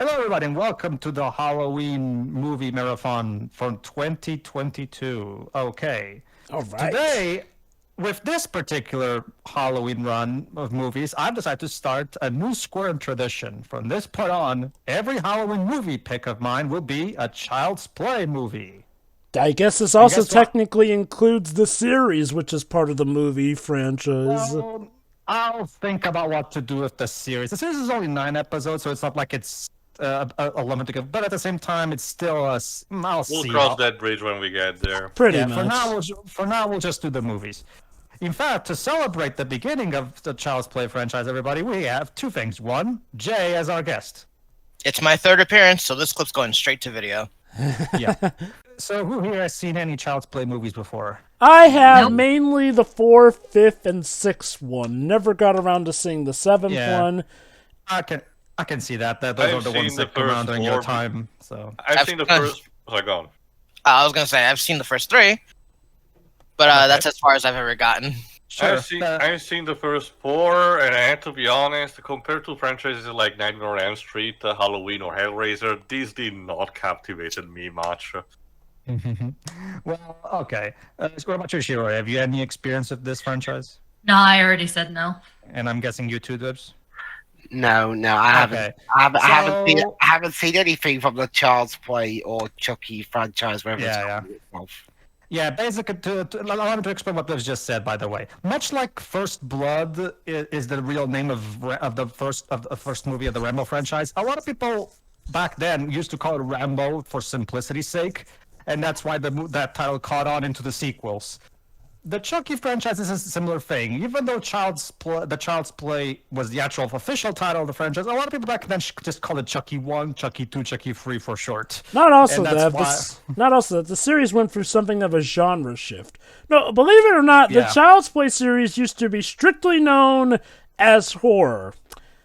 Hello, everybody, and welcome to the Halloween movie marathon from 2022. Okay. All right. Today, with this particular Halloween run of movies, I've decided to start a new SCWRM tradition. From this point on, every Halloween movie pick of mine will be a Child's Play movie. I guess this also guess what? technically includes the series, which is part of the movie franchise. Well, I'll think about what to do with the series. The series is only 9 episodes, so it's not like it's a limited, but at the same time, it's still a. I'll We'll see. cross that bridge when we get there. Pretty For much. now, we'll just do the movies. In fact, to celebrate the beginning of the Child's Play franchise, everybody, we have two things. One, Jay as our guest. It's my third appearance, so this clip's going straight to video. Yeah. So who here has seen any Child's Play movies before? I have mainly the 4th, 5th, and 6th one. Never got around to seeing the 7th one. I can see that. Those I've are the ones seen that the come around first during your four. time. So I've seen the first. Sorry, go on. I was gonna say I've seen the first 3, but that's as far as I've ever gotten. sure. I've seen the first 4, and I have to be honest, compared to franchises like Nightmare on Elm Street, Halloween, or Hellraiser, these did not captivate me much. Well, okay. What about you, Shiro? Have you any experience with this franchise? No, I already said no. And I'm guessing you too, Dibs? No, I haven't. Okay. I haven't seen anything from the Child's Play or Chucky franchise. Whether Yeah. it's itself. Yeah, basically, allow me to explain what Dibs just said. By the way, much like First Blood is the real name of the first movie of the Rambo franchise. A lot of people back then used to call it Rambo for simplicity's sake, and that's why that title caught on into the sequels. The Chucky franchise is a similar thing. Even though the Child's Play was the actual official title of the franchise, a lot of people back then just called it Chucky 1, Chucky 2, Chucky 3 for short. Not also And that. that's Not also that. The series went through something of a genre shift. No, believe it or not, Yeah. the Child's Play series used to be strictly known as horror.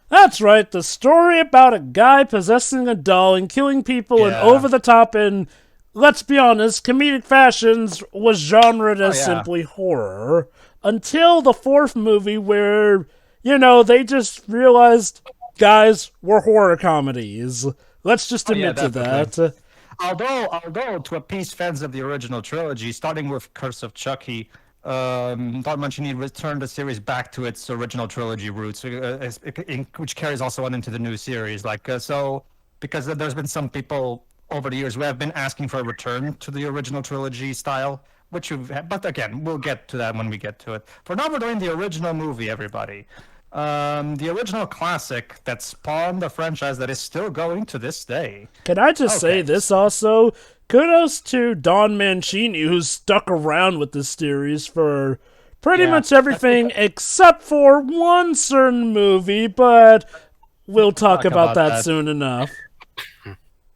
That's right, the story about a guy possessing a doll and killing people in Yeah. over-the-top and, let's be honest, comedic fashions was genred as yeah. simply horror. Until the 4th movie where, they just realized, guys, we're horror comedies. Let's just yeah, admit to definitely. that. Although to appease fans of the original trilogy, starting with Curse of Chucky, Don Mancini returned the series back to its original trilogy roots, which carries also on into the new series. Because there's been some people over the years who have been asking for a return to the original trilogy style, but again, we'll get to that when we get to it. For now, we're doing the original movie, everybody. The original classic that spawned the franchise that is still going to this day. Can I just say Okay. this also? Kudos to Don Mancini, who's stuck around with this series for pretty Yeah, much everything except for one certain movie, but we'll talk about that soon enough.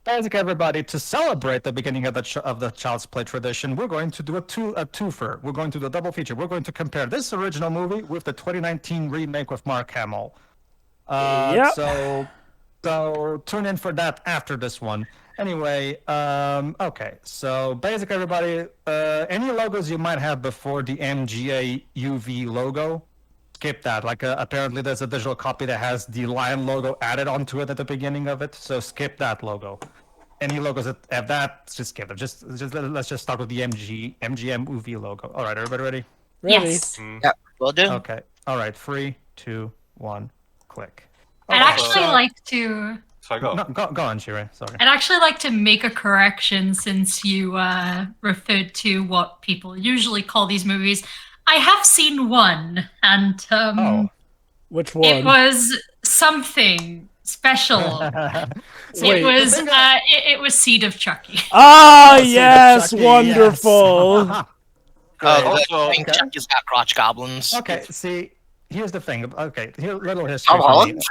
Basically, everybody, to celebrate the beginning of the Child's Play tradition, we're going to do a twofer. We're going to do a double feature. We're going to compare this original movie with the 2019 remake with Mark Hamill. Yep. So tune in for that after this one. Anyway, okay. So basically, everybody, any logos you might have before the MGA UV logo, skip that. Apparently there's a digital copy that has the lion logo added onto it at the beginning of it, so skip that logo. Any logos that have that, just skip them. Let's just start with the MGM UV logo. All right, everybody ready? Ready? Yes. Will do. Okay. All right, 3, 2, 1, click. I'd Okay, actually like to. So go. No, go on, Shire. Sorry. I'd actually like to make a correction since you referred to what people usually call these movies. I have seen one, and Which one? it was something special. Wait. It was Seed of Chucky. Ah, Seed of yes, Chucky, wonderful. yes. I think Okay. Chucky's got crotch goblins. Okay, see, here's the thing. Okay, here, little history. Tom for me. Holland?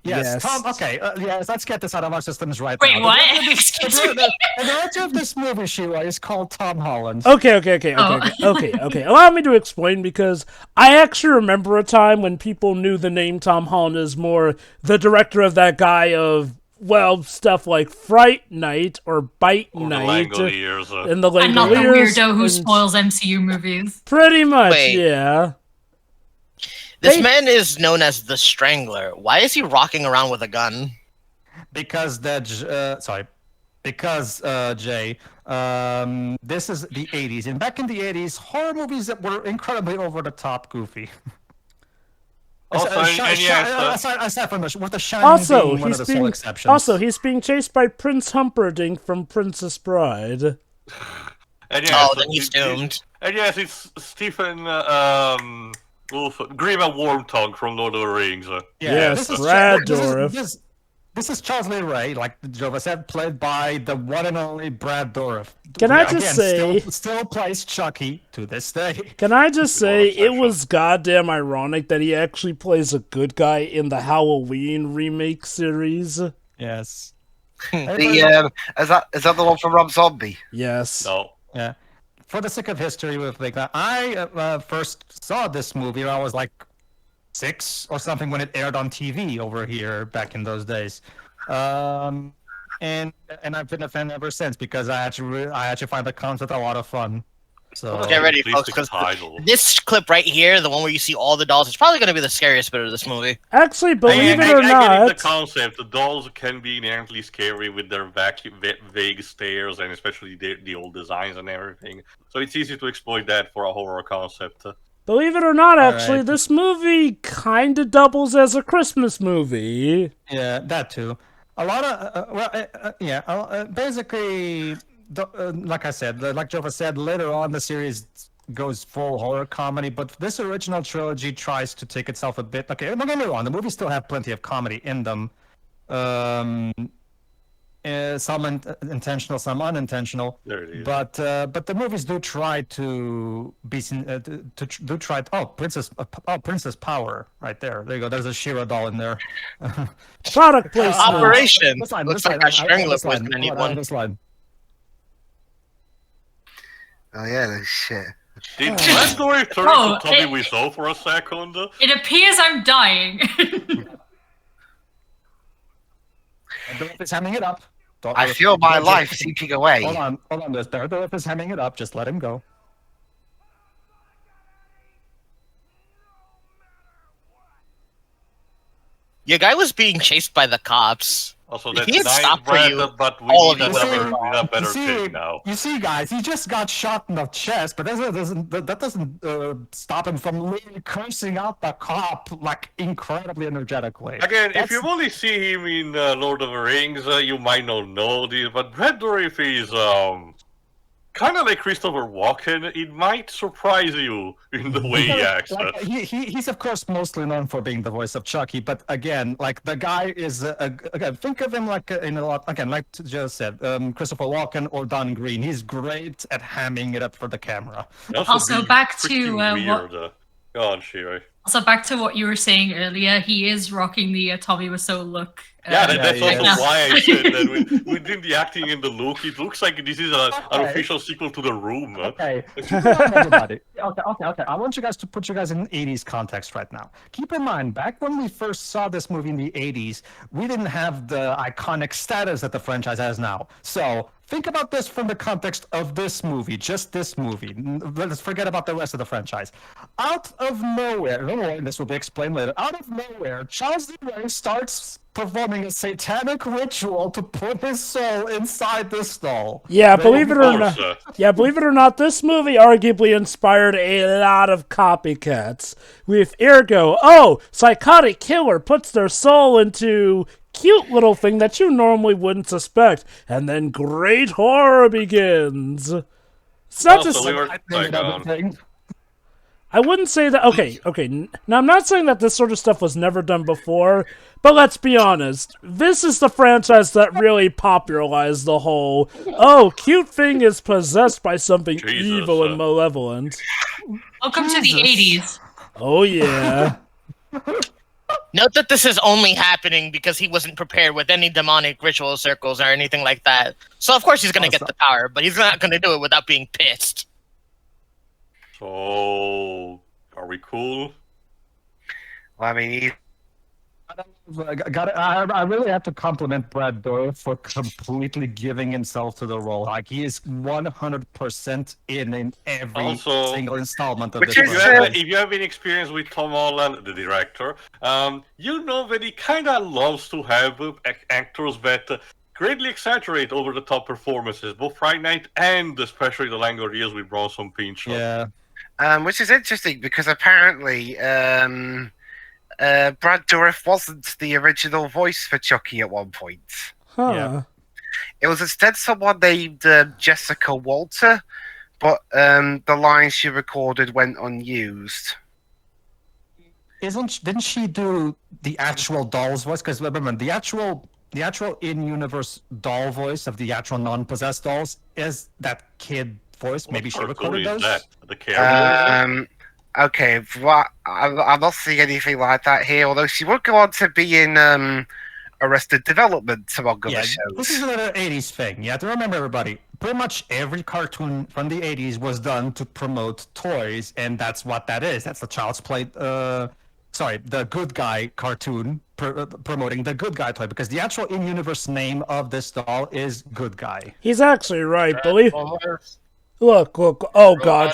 Yes, Yes. Tom. Okay, yes, let's get this out of our systems right Wait, now. what? The Excuse director- me. the director of this movie, Shira, is called Tom Holland. Okay. Oh. Okay. Allow me to explain, because I actually remember a time when people knew the name Tom Holland as more the director of that guy of, well, stuff like Fright Night or Bite Or the Night. Langoliers. And the I'm not the Langoliers. weirdo who and- spoils MCU movies. Pretty much, Wait. yeah. This They- man is known as the Strangler. Why is he rocking around with a gun? because Jay, this is the 80s, and back in the 80s, horror movies that were incredibly over the top, goofy. Also, Aside from with the Shining Also, being one of he's the sole being exceptions. he's being chased by Prince Humperdinck from Princess Bride. And Oh, then he's doomed. And yes, it's Stephen Grima Wormtongue from Lord of the Rings. Yes, this is Brad this is- Dourif. This is Charles Lee Ray, like Jova said, played by the one and only Brad Dourif. Can I Again, just say- still plays Chucky to this day. Can I just say, it exception. was goddamn ironic that he actually plays a good guy in the Halloween remake series. Yes. Is that the one from Rob Zombie? Yes. No. Yeah. For the sake of history, with like that, I first saw this movie when I was like 6 or something when it aired on TV over here back in those days, and I've been a fan ever since because I actually find the concept a lot of fun. So Get ready, Please folks, the because title. this clip right here, the one where you see all the dolls, is probably going to be the scariest bit of this movie. Actually, believe it or I get not, the concept. The dolls can be inherently scary with their vague stares and especially the old designs and everything. So it's easy to exploit that for a horror concept. believe it or not, All actually, right. this movie kind of doubles as a Christmas movie. yeah, that too. A lot of basically, like I said, like Jova said, later on the series goes full horror comedy, but this original trilogy tries to take itself a bit. Okay, don't get me wrong, the movies still have plenty of comedy in them. Some intentional, some unintentional. There it is. But the movies do try to be do try. Princess Power, right there. There you go. There's a Shira doll in there. Product placement. Operation. This line, Looks this like line, a strangler this line, was gonna need hold on, one. this line. Oh yeah, no shit. Did that story turn Oh, into Tommy Wiseau for a second? It appears I'm dying. Dorf is hemming it up. I feel my life seeping away. Hold on. There's Dorf is hemming it up. Just let him go. Your guy was being chased by the cops. Also, He that's had nice, stopped for Brad, you, but we all of need you. a better You see- thing now. You see, guys, he just got shot in the chest, but that doesn't stop him from literally cursing out the cop like incredibly energetically. Again, if That's- you only see him in Lord of the Rings, you might not know this, but Brad Dourif is kind of like Christopher Walken. It might surprise you in the way he acts. Like, he's of course mostly known for being the voice of Chucky, but again, like the guy is again, think of him like in a lot again, like just said, Christopher Walken or Don Green. He's great at hamming it up for the camera. Also, be back to, freaking what- weird. Go on, Shiri. Also, back to what you were saying earlier, he is rocking the Tommy Wiseau look. Yeah, that's yeah. also why I said that within the acting and the look, it looks like this is an official sequel to The Room. Okay, keep in mind, everybody. Okay. I want you guys to put you guys in 80s context right now. Keep in mind, back when we first saw this movie in the 80s, we didn't have the iconic status that the franchise has now. So think about this from the context of this movie, just this movie. Let's forget about the rest of the franchise. Out of nowhere, and this will be explained later, out of nowhere, Charles Lee Ray starts performing a satanic ritual to put his soul inside this doll. Yeah, believe it or Of not. course, Yeah, believe it or not, this movie arguably inspired a lot of copycats. With Ergo, psychotic killer puts their soul into cute little thing that you normally wouldn't suspect, and then great horror begins. It's not Also, just. we were And everything. I wouldn't say that. Okay. Now, I'm not saying that this sort of stuff was never done before, but let's be honest. This is the franchise that really popularized the whole, cute thing is possessed by something Jesus, evil and malevolent. Welcome to the Jesus. 80s. Oh, yeah. Note that this is only happening because he wasn't prepared with any demonic ritual circles or anything like that. So of course he's going to get the power, but he's not going to do it without being pissed. So, are we cool? Well, I mean, I really have to compliment Brad Dourif for completely giving himself to the role. Like he is 100% in every Also, single installment of which this. is, franchise. If you have any experience with Tom Holland, the director, you know that he kind of loves to have actors that greatly exaggerate over-the-top performances, both Friday Night and especially The Longer Years with Bronson Pinchot. Yeah. which is interesting because apparently Brad Dourif wasn't the original voice for Chucky at one point. Huh. Yeah. It was instead someone named Jessica Walter, but the lines she recorded went unused. Didn't she do the actual doll's voice? Because remember, the actual in-universe doll voice of the actual non-possessed dolls is that kid voice. Maybe she recorded those. That? The character? Okay, well, I'm not seeing anything like that here. Although she would go on to be in Arrested Development, among other shows. This is another 80s thing. You have to remember, everybody. Pretty much every cartoon from the 80s was done to promote toys, and that's what that is. That's the Child's Play. The Good Guy cartoon promoting the Good Guy toy, because the actual in-universe name of this doll is Good Guy. He's actually right. Believe. Look. Oh God.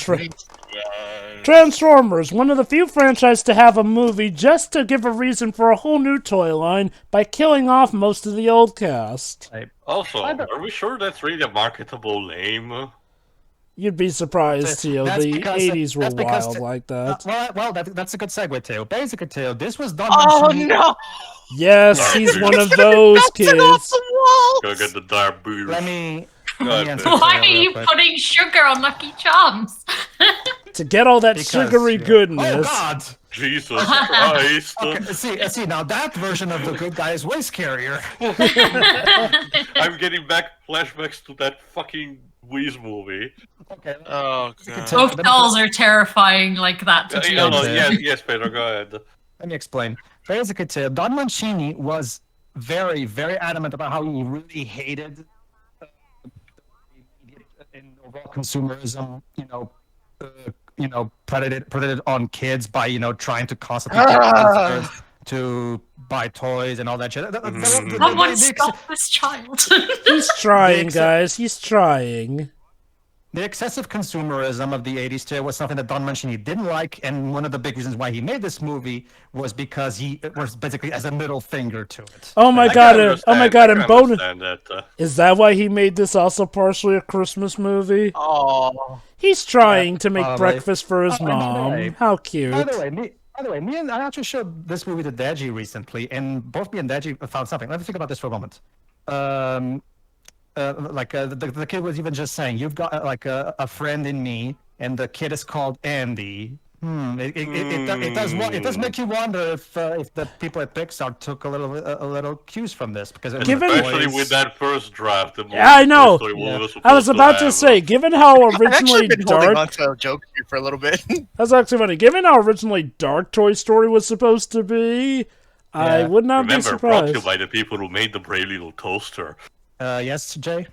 Transformers, one of the few franchises to have a movie just to give a reason for a whole new toy line by killing off most of the old cast. Also, are we sure that's really a marketable name? You'd be surprised, Teo. That's The because- 80s were that's because- wild like that. That's a good segue, Teo. Basically, Teo, this was done. Oh no! Yes, he's one of those kids. Go get the dark boots. Let me God answer damn. Why Teo are real you quick. putting sugar on Lucky Charms? To get all that Because, sugary Oh goodness. God! Jesus Christ. Okay, see, now that version of the Good Guy is way scarier. I'm getting flashbacks to that fucking Wheeze movie. Okay. Oh god. Both dolls are terrifying like that to Yeah, children. Yes, Pedro, go ahead. Let me explain. Basically, Teo, Don Mancini was very, very adamant about how he really hated in overall consumerism. Predicated on kids by trying to constantly get kids to buy toys and all that shit. Someone stop this child. He's trying, Except- guys. He's trying. The excessive consumerism of the 80s too was something that Don Mancini didn't like, and one of the big reasons why he made this movie was because he was basically as a middle finger to it. Oh my I god! can Oh my understand- god! I And can bonus. understand that. Is that why he made this also partially a Christmas movie? Oh. He's trying to make probably. breakfast for his And by the mom. way- How cute. By the way, me and I actually showed this movie to Deji recently, and both me and Deji found something. Let me think about this for a moment. The kid was even just saying, "You've got a friend in me," and the kid is called Andy. It does make you wonder if the people at Pixar took a little cues from this, because it was Given- Especially boys. with that first draft. The Yeah, I know. Toy Story Yeah. was I was supposed about to have. say, given how I've actually originally been holding on dark, to a joke here for a little bit. that's actually funny. Given how originally dark Toy Story was supposed to be, I Yeah. would not be Remember, brought to you surprised. by the people who made the brave little toaster. Yes, Jay.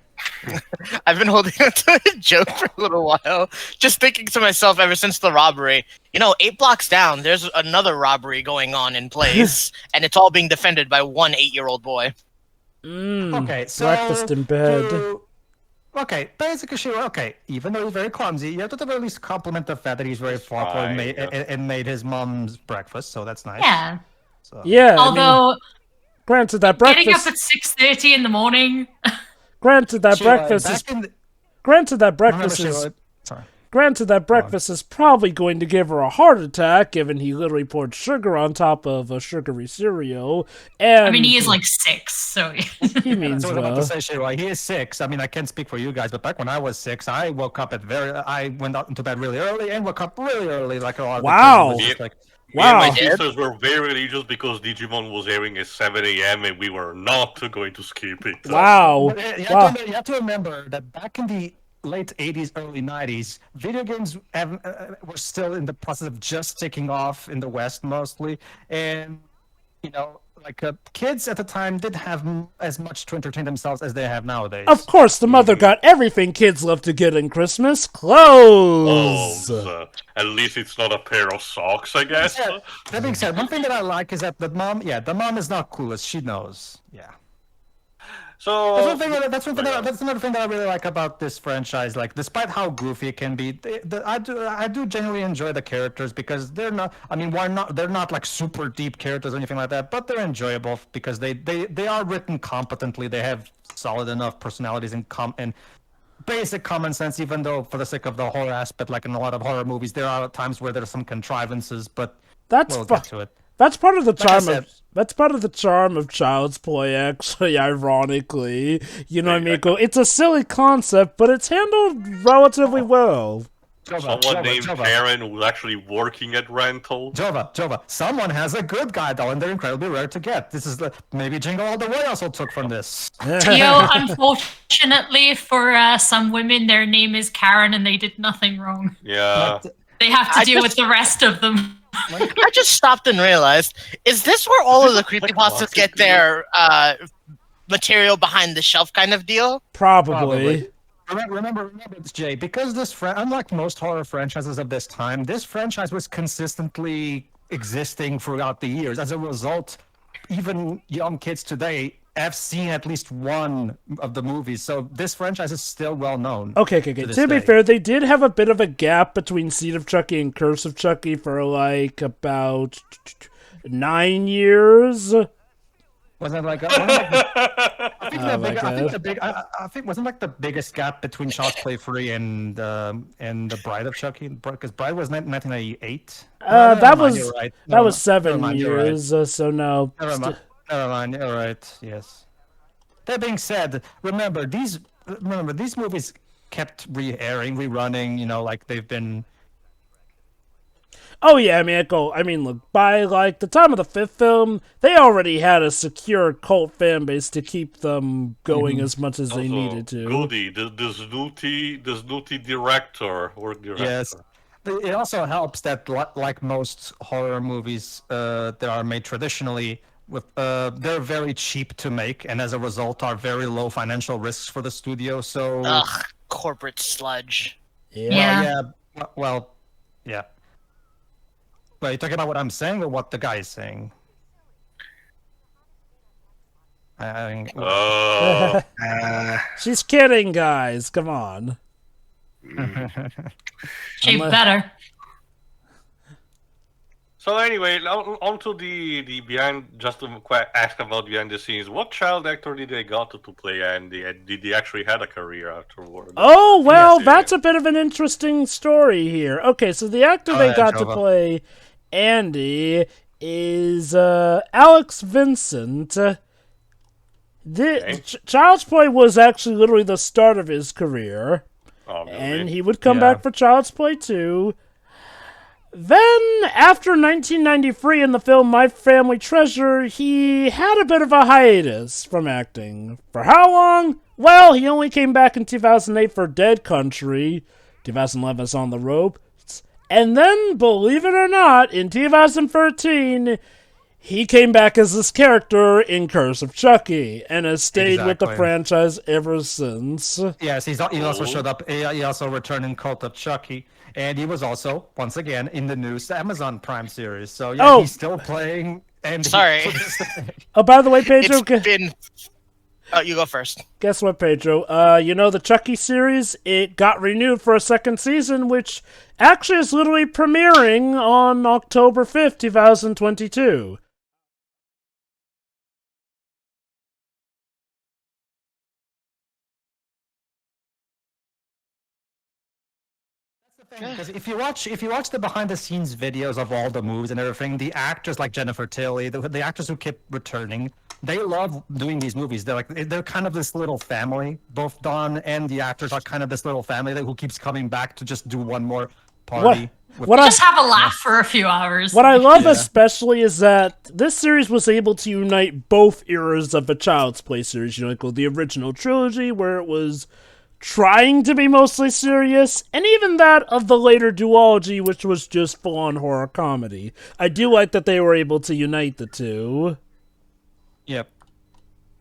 I've been holding on to a joke for a little while, just thinking to myself ever since the robbery. 8 blocks down, there's another robbery going on in place, and it's all being defended by one 8-year-old boy. Okay, so breakfast in bed. Okay, basically, sure. Okay, even though he's very clumsy, you have to at least compliment the fact that he's very thoughtful and fine, made his mom's breakfast. So that's nice. Yeah. So. Yeah, I mean, Although granted that getting up breakfast, at 6:30 in the morning. granted that Sheila, breakfast is, back in the- granted that remember, breakfast is, Sheila, sorry. granted that breakfast is probably going to give her a heart attack, given he literally poured sugar on top of a sugary cereal. And I mean, he is like 6, so he means That's what I was about well. to say, Sheila. He is 6. I mean, I can't speak for you guys, but back when I was 6, I went out into bed really early and woke up really early, like a lot of the kids. Wow. It was just like, Me and my Wow. sisters were very religious because Digimon was airing at 7 a.m. and we were not going to skip it. Wow. But you Wow. have to remember that back in the late 80s, early 90s, video games were still in the process of just taking off in the West mostly. And, like kids at the time didn't have as much to entertain themselves as they have nowadays. Of course, the mother got everything kids love to get in Christmas: clothes. At least it's not a pair of socks, I guess. Yeah, that being said, one thing that I like is that the mom is not clueless. She knows. Yeah. So That's another thing that I really like about this franchise. Like, despite how goofy it can be, I do genuinely enjoy the characters because they're not. I mean, they're not like super deep characters or anything like that, but they're enjoyable because they are written competently. They have solid enough personalities and basic common sense. Even though, for the sake of the horror aspect, like in a lot of horror movies, there are times where there's some contrivances, but we'll get to it. That's part of the charm like that's part of the charm of Child's Play, actually, ironically. You know what I mean? It's a silly concept, but it's handled relatively well. Someone named Karen who's actually working at rental. Jova, someone has a good guy, though, and they're incredibly rare to get. This is maybe Jingle All the Way also took from this. Theo, unfortunately for some women, their name is Karen and they did nothing wrong. Yeah. They have to deal with the rest of them. I just stopped and realized, is this where all of the creepypastas get their material behind the shelf kind of deal? Probably. Remember this, Jay, because unlike most horror franchises of this time, this franchise was consistently existing throughout the years. As a result, even young kids today have seen at least one of the movies, so this franchise is still well known. Okay. To be fair, they did have a bit of a gap between Seed of Chucky and Curse of Chucky for like about 9 years. Wasn't it like I think wasn't like the biggest gap between Child's Play 3 and the Bride of Chucky, because Bride was 1998. That was 7 years. Right. So no. Never mind. You're right. Yes. That being said, remember these movies kept rerunning. You know, like they've been. Oh yeah, look, by like the time of the 5th film, they already had a secure cult fan base to keep them going as much as they needed to. Goody, the snooty director or director. Yes. It also helps that, like most horror movies that are made traditionally, they're very cheap to make, and as a result, are very low financial risks for the studio. So, Corporate sludge. Yeah. Well, yeah. But you talking about what I'm saying or what the guy is saying? She's kidding, guys. Come on. She better. So anyway, on to the behind. Just to ask about behind the scenes. What child actor did they got to play Andy? And did he actually had a career afterward? Oh well, that's a bit of an interesting story here. Okay, so the actor they got to play Andy is Alex Vincent. Child's Play was actually literally the start of his career, and he would come back for Child's Play 2. Then, after 1993 in the film My Family Treasure, he had a bit of a hiatus from acting. For how long? Well, he only came back in 2008 for Dead Country, 2011 is On the Ropes, and then, believe it or not, in 2013, he came back as this character in Curse of Chucky, and has stayed with the franchise ever since. Yes, he also showed up. He also returned in Cult of Chucky, and he was also, once again, in the new Amazon Prime series. So yeah, he's still playing. And sorry. Oh, by the way, Pedro. You go first. Guess what, Pedro? You know the Chucky series? It got renewed for a second season, which actually is literally premiering on October 5th, 2022. Because if you watch the behind the scenes videos of all the movies and everything, the actors like Jennifer Tilly, the actors who keep returning, they love doing these movies. They're kind of this little family. Both Don and the actors are kind of this little family who keeps coming back to just do one more party. Just have a laugh for a few hours. What I love especially is that this series was able to unite both eras of a Child's Play series. You know, like the original trilogy where it was trying to be mostly serious, and even that of the later duology, which was just full-on horror comedy. I do like that they were able to unite the two. Yep.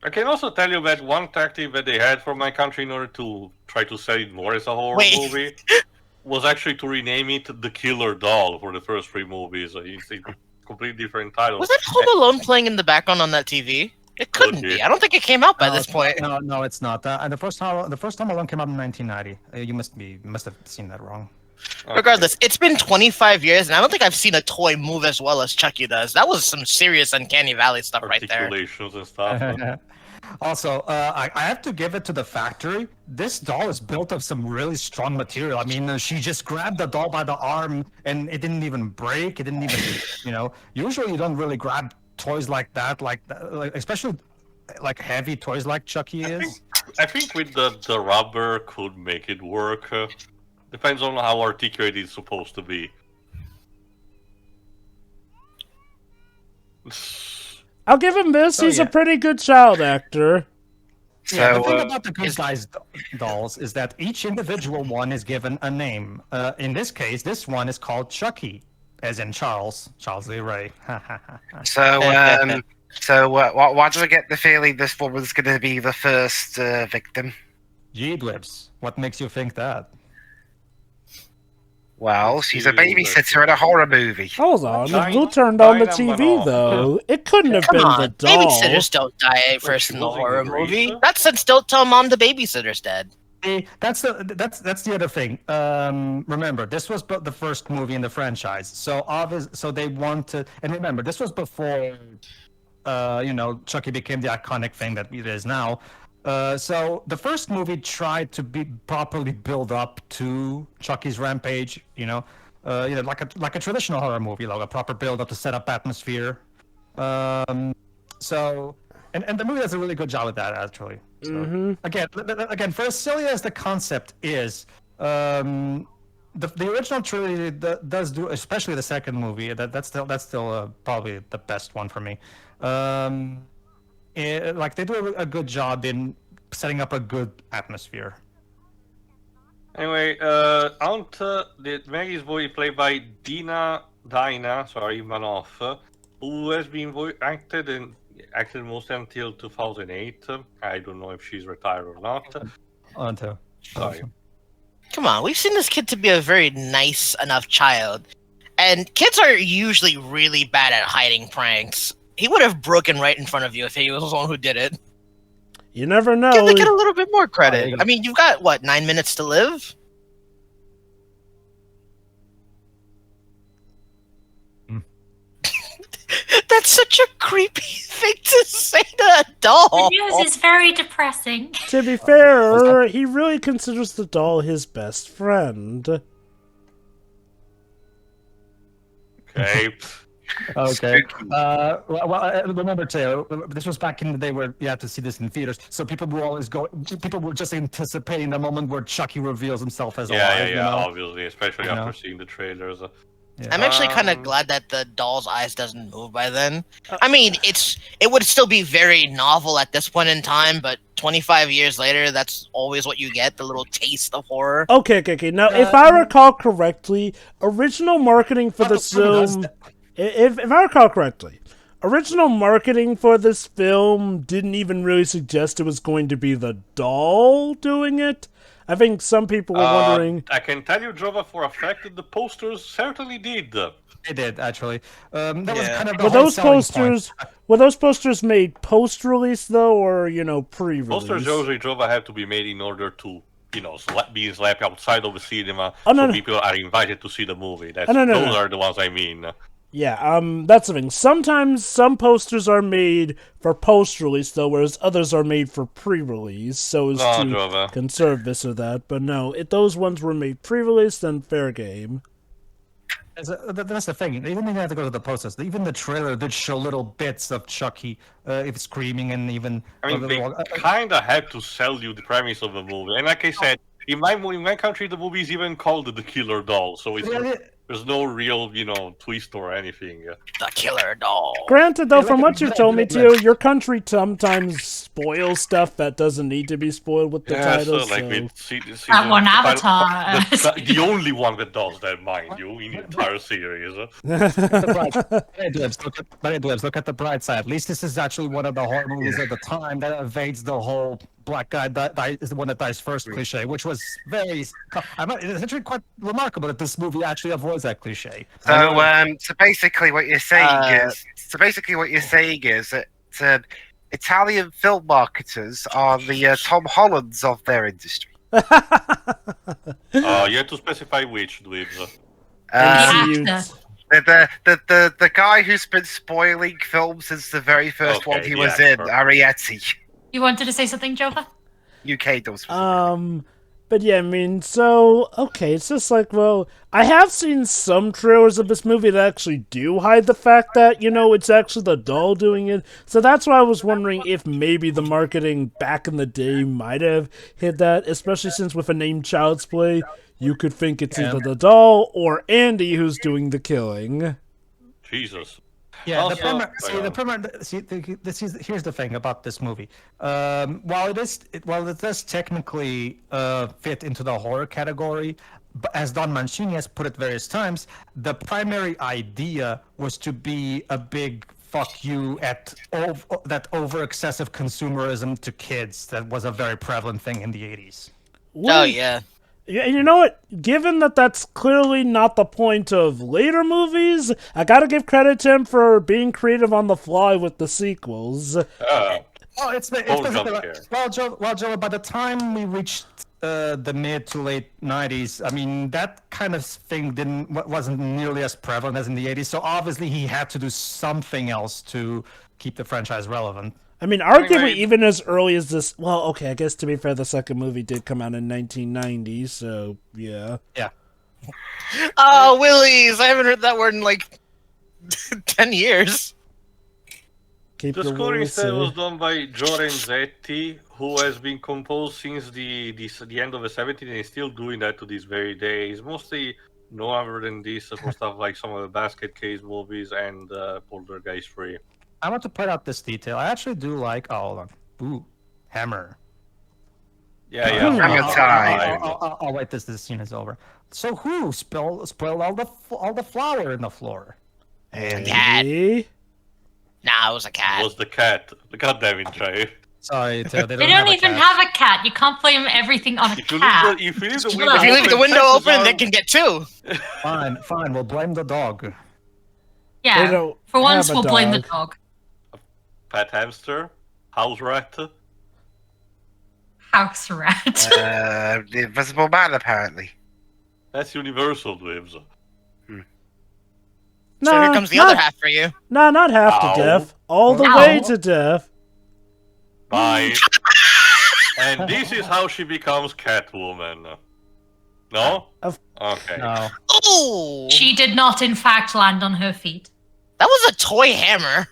I can also tell you that one tactic that they had for my country in order to try to sell it more as a horror Wait. movie was actually to rename it The Killer Doll for the first 3 movies. It's a completely different title. Was that Home Alone playing in the background on that TV? It couldn't Could be. be. I don't think it came out by No, this it's point. not. No, it's not. And the first time Alone came out in 1990. You must have seen that wrong. Okay. Regardless, it's been 25 years, and I don't think I've seen a toy move as well as Chucky does. That was some serious Uncanny Valley stuff right there. Articulations and stuff. Also, I have to give it to the factory. This doll is built of some really strong material. I mean, she just grabbed the doll by the arm, and it didn't even break. It didn't even, Usually, you don't really grab toys like that, like especially like heavy toys like Chucky is. I think with the rubber could make it work. Depends on how articulate it's supposed to be. I'll give him this. Oh, He's yeah. a pretty good child actor. Yeah, the So, thing about the good guys dolls is that each individual one is given a name. In this case, this one is called Chucky, as in Charles Lee Ray. Why do I get the feeling this woman's going to be the first victim? Jeedwibs, what makes you think that? Well, she's a babysitter in a horror movie. Hold on. China- If Lou turned on the China went TV, off. though, it couldn't have Come been on, the doll. babysitters don't die first in the wasn't horror Greece, movie. huh? That's since don't tell mom the babysitter's dead. See, that's the other thing. Remember, this was the first movie in the franchise, so they wanted. And remember, this was before, Chucky became the iconic thing that it is now. So the first movie tried to be properly build up to Chucky's rampage. Like a traditional horror movie, like a proper build up to set up atmosphere. So. And the movie does a really good job with that, actually. So, again, for as silly as the concept is, the original trilogy does do, especially the second movie. That's still probably the best one for me. They do a good job in setting up a good atmosphere. Anyway, Aunt Maggie's voice played by Dinah Ivanoff, who has been acted mostly until 2008. I don't know if she's retired or not. Until. Sorry. Come on, we've seen this kid to be a very nice enough child. And kids are usually really bad at hiding pranks. He would have broken right in front of you if he was the one who did it. You never know. Give the kid a little bit more credit. yeah. I mean, you've got, 9 minutes to live? That's such a creepy thing to say to a doll. The news is very depressing. To be fair, he really considers the doll his best friend. Okay. Okay. Remember, Teo, this was back in the day where you had to see this in theaters, so people were just anticipating the moment where Chucky reveals himself as alive. Yeah, obviously, especially after know? seeing the trailers. I'm actually kind of glad that the doll's eyes doesn't move by then. I mean, it would still be very novel at this point in time, but 25 years later, that's always what you get, the little taste of horror. Okay. Now, if I recall correctly, original marketing for this film... If I recall correctly, original marketing for this film didn't even really suggest it was going to be the doll doing it. I think some people were wondering... I can tell you, Jova, for a fact that the posters certainly did. They did, actually. That was kind of the Were whole those selling posters... point. Were those posters made post-release, though, or, pre-release? Posters usually, Jova, have to be made in order to, be slapped outside of the cinema, people are invited to see the movie. Those are the ones I mean. Yeah, that's the thing. Sometimes some posters are made for post-release, though, whereas others are made for pre-release, so as to Jova. conserve this or that. But no, if those ones were made pre-release, then fair game. That's the thing. They didn't even have to go to the posters. Even the trailer did show little bits of Chucky, screaming, and even. I mean, they kind of had to sell you the premise of the movie. And like I said, in my country, the movie is even called The Killer Doll. So it's There's no real, twist or anything. The killer doll. Granted, though, Hey, from look what at you've that, told me, look at too, that. your country sometimes spoils stuff that doesn't need to be spoiled with the titles. Like So. with That one Avatar. the only one that does that, mind you, in the entire series. Look at the bright side. At least this is actually one of the horror movies of the time that evades the whole black guy is the one that dies first cliche, which was very. It's actually quite remarkable that this movie actually avoids that cliche. So basically, what you're saying is that Italian film marketers are the Tom Hollands of their industry. You have to specify which, Dweebs. MCU. The guy who's been spoiling films since the very first one he was in, Arietti. You wanted to say something, Jova? UK does. But yeah, I mean, so, okay, it's just like, well, I have seen some trailers of this movie that actually do hide the fact that, it's actually the doll doing it. So that's why I was wondering if maybe the marketing back in the day might have hid that, especially since with a name Child's Play, you could think it's either the doll or Andy who's doing the killing. Jesus. Yeah, Also, here's the thing about this movie. While it does technically fit into the horror category, but as Don Mancini has put it various times, the primary idea was to be a big fuck you at that over excessive consumerism to kids that was a very prevalent thing in the 80s. Oh, yeah. Yeah, and you know what? Given that that's clearly not the point of later movies, I gotta give credit to him for being creative on the fly with the sequels. Well, it's Don't basically jump here. Joe, by the time we reached the mid to late 90s, I mean, that kind of thing wasn't nearly as prevalent as in the 80s, so obviously he had to do something else to keep the franchise relevant. I mean, arguably even as early as this... Well, okay, I guess to be fair, the second movie did come out in 1990, so yeah. Yeah. Oh, Willies! I haven't heard that word in like 10 years. Keep The your score words instead safe. was done by Joe Renzetti, who has been composed since the end of the 70s and is still doing that to this very day. He's mostly known other than this for stuff like some of the Basket Case movies and Poltergeist 3. I want to point out this detail. I actually do like. Oh, hold on. Ooh, hammer. Yeah. Hammer time. I'll wait this scene is over. So who spoiled all the flour in the floor? Cat. Andy? Nah, it was a cat. Was the cat. God damn it, Trey. Sorry, Theo, They don't even have a cat. You can't blame everything on a If you cat. leave the Chill window out. If you leave the window chances open, are- they can get two. Fine. We'll blame the dog. They Yeah. don't For once, have a we'll blame the dog. dog. Pet hamster, house rat. House rat. The Invisible Man, apparently. That's universal, Dwebs. So here comes the other half for you. No, not half Ow. to death. All the Ow. way to death. Bye. And this is how she becomes Catwoman. No? Okay. No. Ooh! She did not, in fact, land on her feet. That was a toy hammer.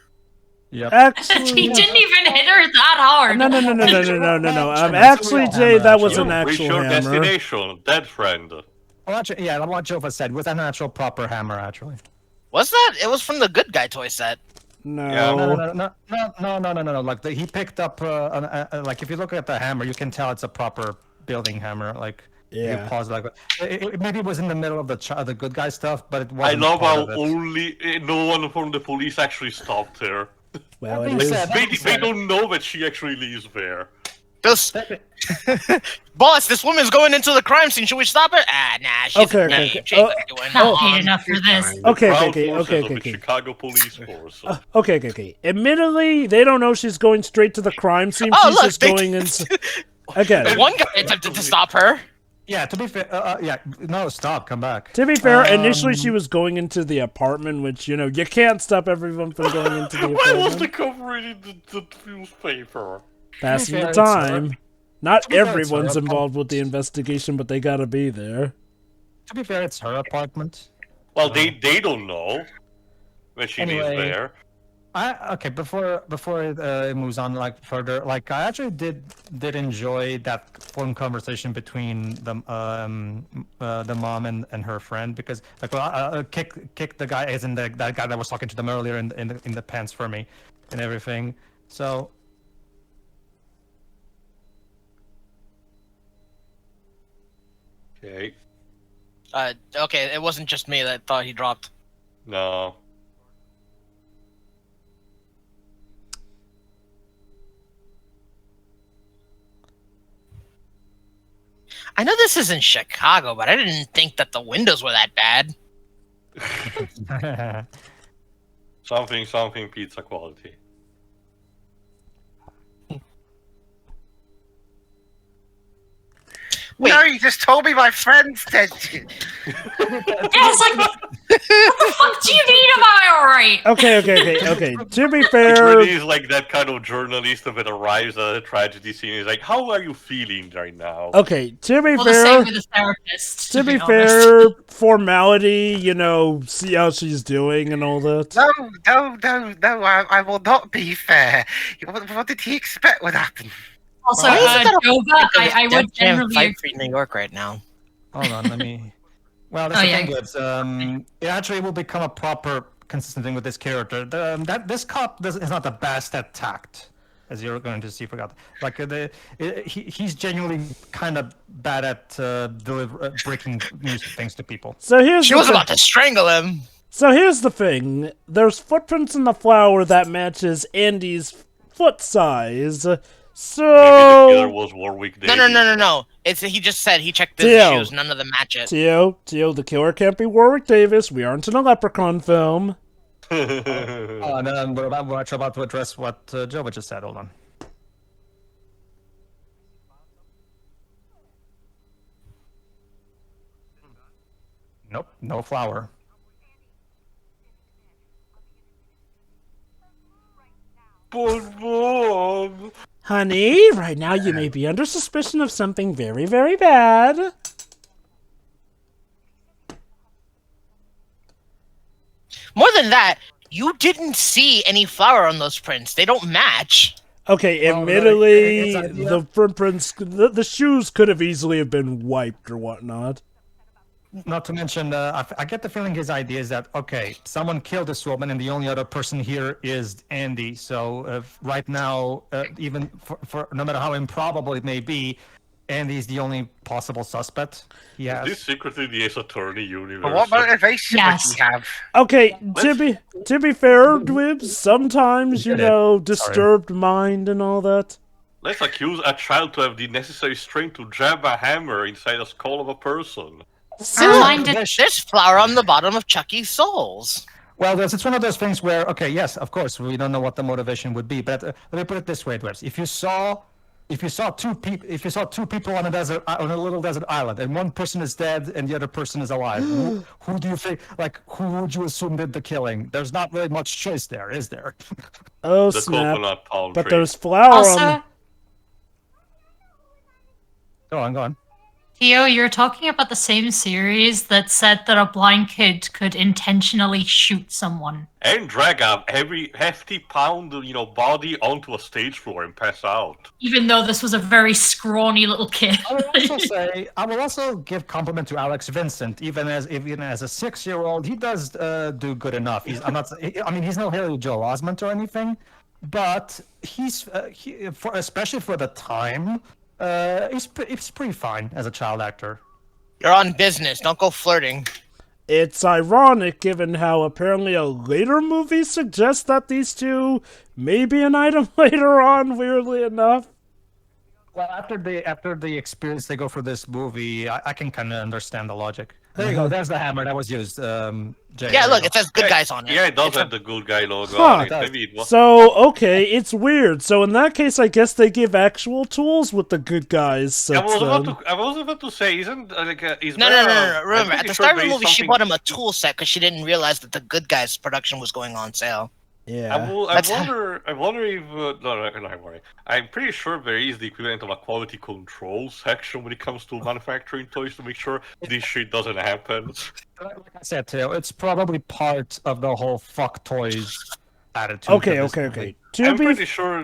Yep. He Actually, didn't even hit her that hard. no. Actually, Jay, that was an Reach actual your hammer. destination, dead friend. Well, actually, yeah, what Jova said was an actual proper hammer, actually. Was that? It was from the Good Guy toy set. No. No. Like he picked up, like if you look at the hammer, you can tell it's a proper building hammer. Like Yeah. you pause like maybe it was in the middle of the good guy stuff, but it I wasn't. love part how of it. only no one from the police actually stopped her. Well, That it being is. said- They don't know that she actually lives there. This boss, this woman's going into the crime scene. Should we stop her? Ah, nah, she's Okay, a okay, name. okay. She ain't gonna do anything. Not paid enough for this. Okay. Proud forces of the Chicago Police Force. Okay. Admittedly, they don't know she's going straight to the crime scene. Oh, She's look, just going into... Again, One guy attempted to stop her. Yeah, to be fair, no, stop, come back. to be fair, initially she was going into the apartment, which, you can't stop everyone from going into the Why was the apartment. cover in the newspaper? Passing fair, the it's time. Not be fair, it's everyone's her involved with the investigation, but they gotta be there. To be fair, it's her apartment. Well, they don't know when she Anyway. lives there. Okay, before it moves on like further, like I actually did enjoy that phone conversation between the mom and her friend, because like kick the guy, as in that guy that was talking to them earlier in the pants for me and everything. So Okay. Okay, it wasn't just me that thought he dropped. No. I know this isn't Chicago, but I didn't think that the windows were that bad. Something pizza quality. Wait. No, you just told me my friends did. Yeah, it's like, what the fuck do you mean? Am I alright? Okay. To be It fair, really is like that kind of journalist that arrives at a tragedy scene. He's like, "How are you feeling right now?" okay. To be Well, the same fair, with the therapist. to be honest. fair, formality. See how she's doing and all that. No, I will not be fair. What did he expect would happen? Also, Why is it that Jova, There's I a Def would Jam generally fight for New York right now. hold on, let me. Well, that's Oh, the yeah. thing is, it actually will become a proper consistent thing with this character. This cop is not the best at tact, as you're going to see. Forgot. Like he's genuinely kind of bad at breaking news things to people. So here's She the was thing. about to strangle him. So here's the thing. There's footprints in the flour that matches Andy's foot size. Maybe the killer So was Warwick No. Davis. No. He just said he checked his Theo. shoes. None of them match it. Tio, the killer can't be Warwick Davis. We aren't in a Leprechaun film. And then we're about to address what Joe just said. Hold on. Nope, no flour. But Mom, Honey, right now you may be under suspicion of something very, very bad. More than that, you didn't see any flour on those prints. They don't match. Okay, Well, admittedly, it's the footprints, the shoes could have easily have been wiped or whatnot. Not to mention, I get the feeling his idea is that, okay, someone killed this woman and the only other person here is Andy. So right now, even for no matter how improbable it may be, Andy's the only possible suspect he is has. this secretly the Ace Attorney universe? But what motivation Yes. would he have? Okay, to be fair, Dwibs, sometimes, Get it. disturbed mind and all that. Let's accuse a child to have the necessary strength to jab a hammer inside the skull of a person. reminded. There's flour on the bottom of Chucky's soles. Well, it's one of those things where, okay, yes, of course, we don't know what the motivation would be, but let me put it this way, Dwebs. If you saw two people on a little desert island, and one person is dead and the other person is alive, who do you think? Like, who would you assume did the killing? There's not really much choice there, is there? Oh, The snap. coconut palm But tree. there's flour on... Also, Go on. Theo, you're talking about the same series that said that a blind kid could intentionally shoot someone. And drag a hefty pound, body onto a stage floor and pass out. Even though this was a very scrawny little kid. I will also give compliment to Alex Vincent. Even as a 6-year-old, he does do good enough. He's no Haley Joel Osment or anything, but especially for the time, he's pretty fine as a child actor. You're on business. Don't go flirting. It's ironic given how apparently a later movie suggests that these two may be an item later on, weirdly enough. Well, after the experience they go for this movie, I can kind of understand the logic. There you go. There's the hammer that was used. Jay, Yeah, there look, you it says good guys on it. Yeah, it does have the good guy logo Huh. on it. It does. Maybe it was. So, okay, it's weird. So in that case, I guess they give actual tools with the good guys. I was Since about to say, isn't is No. there Remember, I'm at the pretty start of there the is movie, she something- bought him a tool set because she didn't realize that the good guys production was going on sale. yeah. I wonder if no, worry. I'm pretty sure there is the equivalent of a quality control section when it comes to manufacturing toys to make sure this shit doesn't happen. Like I said, Theo, it's probably part of the whole fuck toys attitude. Okay, of this okay, movie. okay. To I'm be pretty sure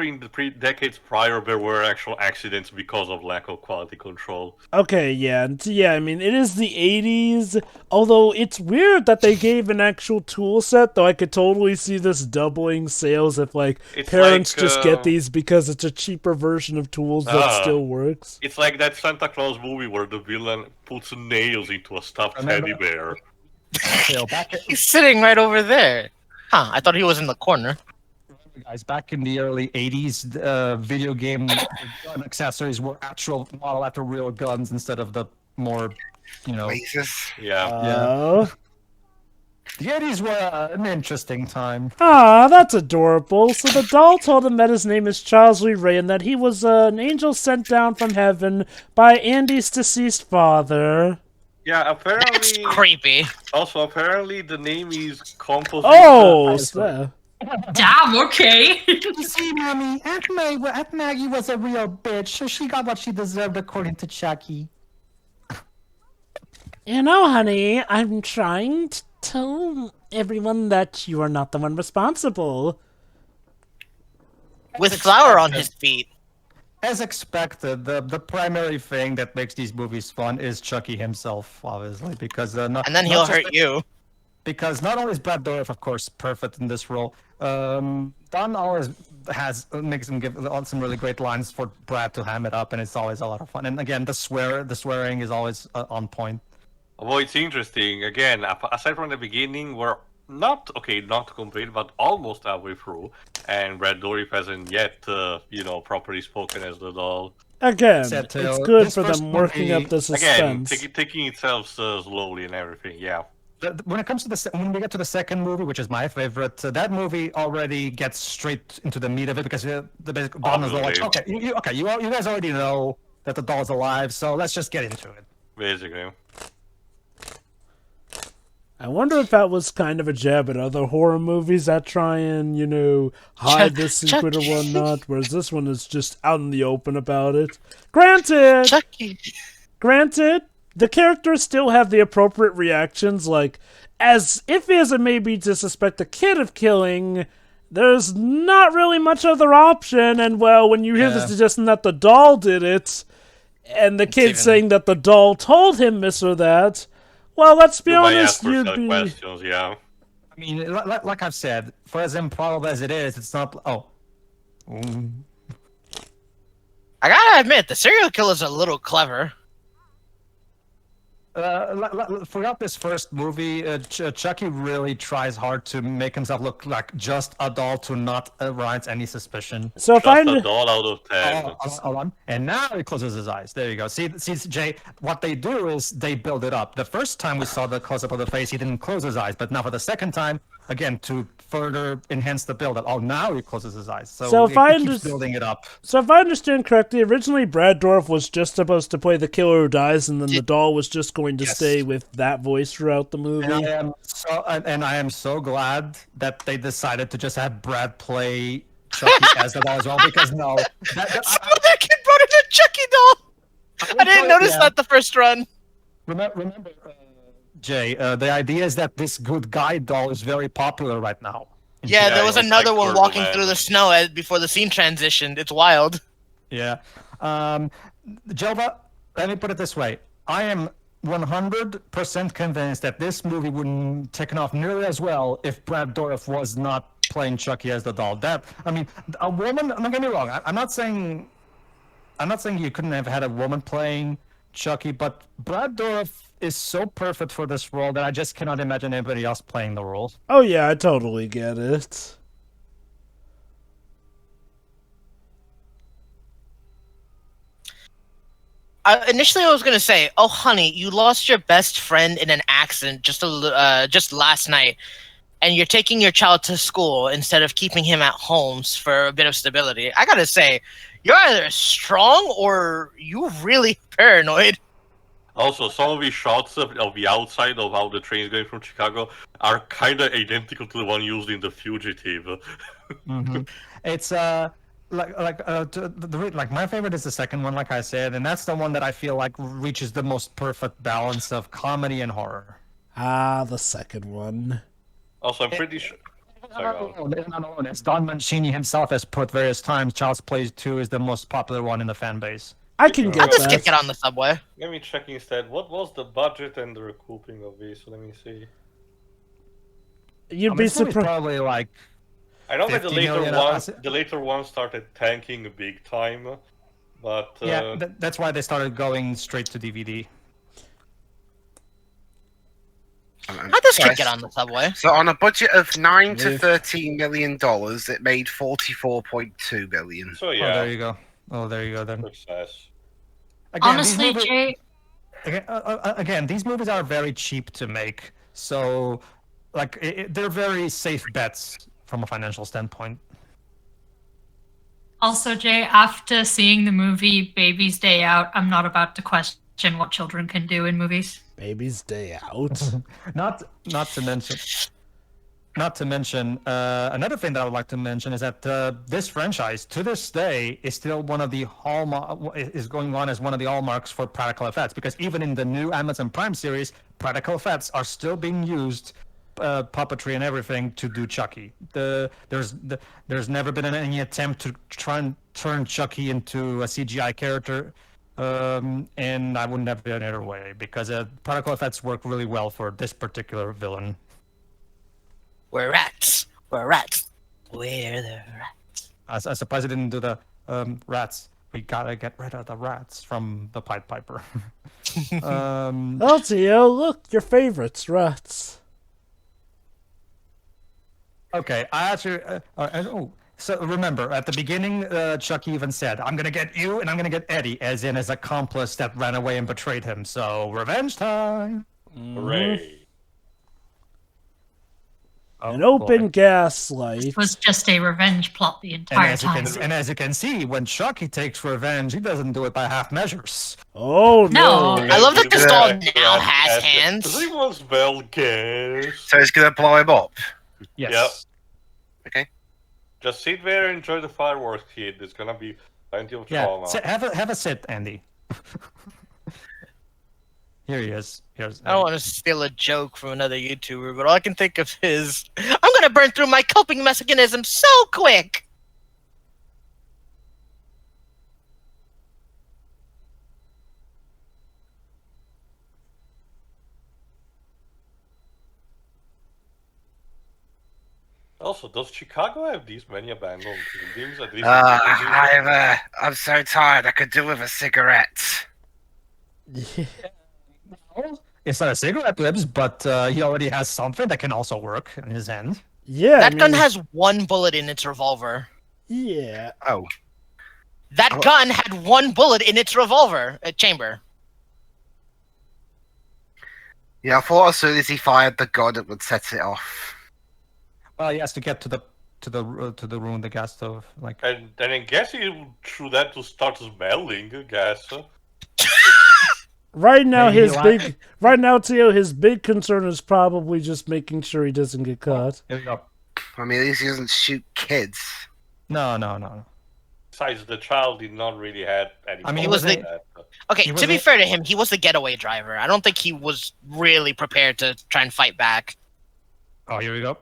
in the decades prior there were actual accidents because of lack of quality control. Okay, yeah, I mean, it is the 80s, although it's weird that they gave an actual tool set, though I could totally see this doubling sales if, like, It's parents like, just get these because it's a cheaper version of tools that still works. It's like that Santa Claus movie where the villain puts nails into a stuffed Remember- teddy bear. So He's sitting right over there. Huh, I thought he was in the corner. guys, back in the early 80s, video game gun accessories were actual model after real guns instead of the more, Lasers. Yeah. Oh. The 80s were an interesting time. Ah, that's adorable. So the doll told him that his name is Charles Lee Ray and that he was an angel sent down from heaven by Andy's deceased father. Yeah, That's apparently. creepy. Also, apparently the name is composite. Oh, so- Damn, okay. You see, Mommy, Aunt Maggie was a real bitch, so she got what she deserved according to Chucky. You know, honey, I'm trying to tell everyone that you are not the one responsible. With flour on his feet. As expected, the primary thing that makes these movies fun is Chucky himself, obviously, because And then he'll hurt you. Because not only is Brad Dourif, of course, perfect in this role, Don always makes him give some really great lines for Brad to ham it up, and it's always a lot of fun. And again, the swearing is always on point. Well, it's interesting. Again, aside from the beginning, we're not complete, but almost halfway through, and Brad Dourif hasn't yet, properly spoken as the doll. Again, Said to- it's good this for first them working up movie- the Again, suspense. taking itself slowly and everything. Yeah. When it comes to when we get to the second movie, which is my favorite, that movie already gets straight into the meat of it because the basic Don is all like, Obviously. you guys already know that the doll's alive, so let's just get into it. Basically. I wonder if that was kind of a jab at other horror movies that try and, hide this secret or whatnot, whereas this one is just out in the open about it. Granted, the characters still have the appropriate reactions, like, as iffy as it may be to suspect a kid of killing, there's not really much other option, and well, when you hear the suggestion that the doll did it, and the kid saying that the doll told him this or that, well, let's be You might honest, ask yourself questions, yeah. I mean, like I've said, for as improbable as it is, it's not. I gotta admit, the serial killer's a little clever. Throughout this first movie, Chucky really tries hard to make himself look like just a doll to not arouse any suspicion. So if Just a I doll out of 10. Hold on. And now he closes his eyes. There you go. See, Jay, what they do is they build it up. The first time we saw the close-up of the face, he didn't close his eyes. But now for the second time, again, to further enhance the build-up, now he closes his eyes. So if I he keeps building it up. So if I understand correctly, originally Brad Dourif was just supposed to play the killer who dies, and then the doll was just going to stay with that voice throughout the movie. And I am so glad that they decided to just have Brad play Chucky as the doll as well, because That kid brought in a Chucky doll! I didn't notice that the first run. Remember, Jay, the idea is that this good guy doll is very popular right now. Yeah, there was it's another like one Turtle walking Man. through the snow before the scene transitioned. It's wild. Yeah. Jova, let me put it this way. I am 100% convinced that this movie wouldn't taken off nearly as well if Brad Dourif was not playing Chucky as the doll. A woman, don't get me wrong, I'm not saying you couldn't have had a woman playing Chucky, but Brad Dourif is so perfect for this role that I just cannot imagine anybody else playing the role. Oh yeah, I totally get it. Initially, I was gonna say, "Oh, honey, you lost your best friend in an accident just last night, and you're taking your child to school instead of keeping him at home for a bit of stability." I gotta say, you're either strong or you really paranoid. Also, some of the shots of the outside of how the train is going from Chicago are kind of identical to the one used in The Fugitive. It's like my favorite is the second one, like I said, and that's the one that I feel like reaches the most perfect balance of comedy and horror. Ah, the second one. Also, I'm pretty sure. check out. It's not alone. As Don Mancini himself has put various times, Child's Play 2 is the most popular one in the fan base. I can I'll get just that. get on the subway. Let me check instead. What was the budget and the recouping of this? Let me see. You'd be This movie's surprised. probably like I know that the 50 later million, ones, the later ones started tanking big time, but yeah. That's why they started going straight to DVD. How does kid get on the subway? So on a budget of $9 to Yeah. $13 million, it made $44.2 million. so Oh, yeah, there you go. Oh, there you go then. success. Again, these Honestly, movies- Jay, again, these movies are very cheap to make, so like they're very safe bets from a financial standpoint. also Jay, after seeing the movie Baby's Day Out, I'm not about to question what children can do in movies. Baby's Day Out. Not to mention another thing that I would like to mention is that this franchise to this day is still one of the is going on as one of the hallmarks for practical effects, because even in the new Amazon Prime series, practical effects are still being used, puppetry and everything, to do Chucky. There's never been any attempt to try and turn Chucky into a CGI character. And I wouldn't have it any other way, because practical effects work really well for this particular villain. We're rats. We're rats. We're the rats. I suppose I didn't do the rats. We gotta get rid of the rats from the Pied Piper. LTO, look, your favorites, rats. Okay, I actually. So remember, at the beginning, Chucky even said, "I'm gonna get you, and I'm gonna get Eddie," as in his accomplice that ran away and betrayed him. So revenge time. Hooray! An Oh, open boy. gaslight. It was just a revenge plot the entire time. And as you can see, when Chucky takes revenge, he doesn't do it by half measures. Oh No. no. I love that this doll Yeah. now has hands. Everyone's well guess. So it's going to blow him up. Yes. Yep. Okay. Just sit there and enjoy the fireworks, kid. There's gonna be plenty of Yeah. trauma. Have a sit, Andy. Here he is. Here's. I don't want to steal a joke from another YouTuber, but all I can think of is, I'm gonna burn through my coping mechanism so quick! Also, does Chicago have these many abandoned buildings? At least I'm so tired. I could do with a cigarette. It's not a cigarette lips, but he already has something that can also work in his hand. Yeah. That I gun mean, has one bullet in its revolver. Yeah. Oh, That Oh. gun had one bullet in its revolver chamber. yeah. I thought as soon as he fired the gun, it would set it off. Well, he has to get to the room, the gas stove. Like, And I guess he threw that to start smelling, I guess. Right now, Maybe his he'll big, right now, Tio, his big concern is probably just making sure he doesn't get caught. here we go. I mean, at least he doesn't shoot kids. No. Besides, the child did not really have any. I mean, He was problem the- with that. Okay, He to was be a- fair to him, he was the getaway driver. I don't think he was really prepared to try and fight back. Oh, here we go.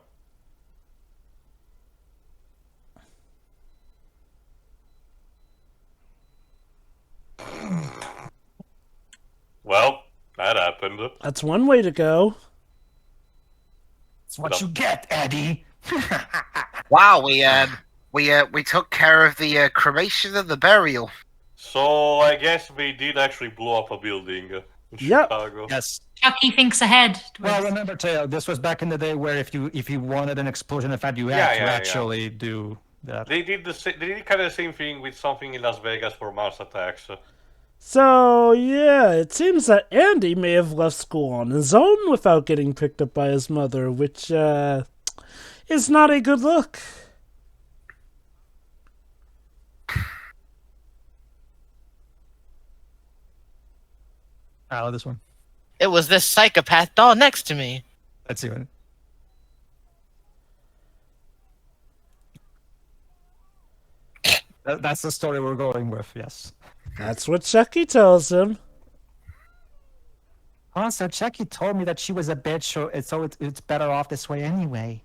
Well, that happened. That's one way to go. It's what you get, Eddie. Wow, we took care of the cremation and the burial. So I guess we did actually blow up a building in Yep. Chicago. Yes. Chucky thinks ahead. Well, remember, Teo, this was back in the day where if you wanted an explosion effect, you had to Yeah. actually do that. They did they did kind of the same thing with something in Las Vegas for Mars attacks. So, yeah, it seems that Andy may have left school on his own without getting picked up by his mother, which, is not a good look. I love this one. It was this psychopath doll next to me. Let's see what. That's the story we're going with, yes. That's what Chucky tells him. Oh, so Chucky told me that she was a bitch, so it's better off this way anyway.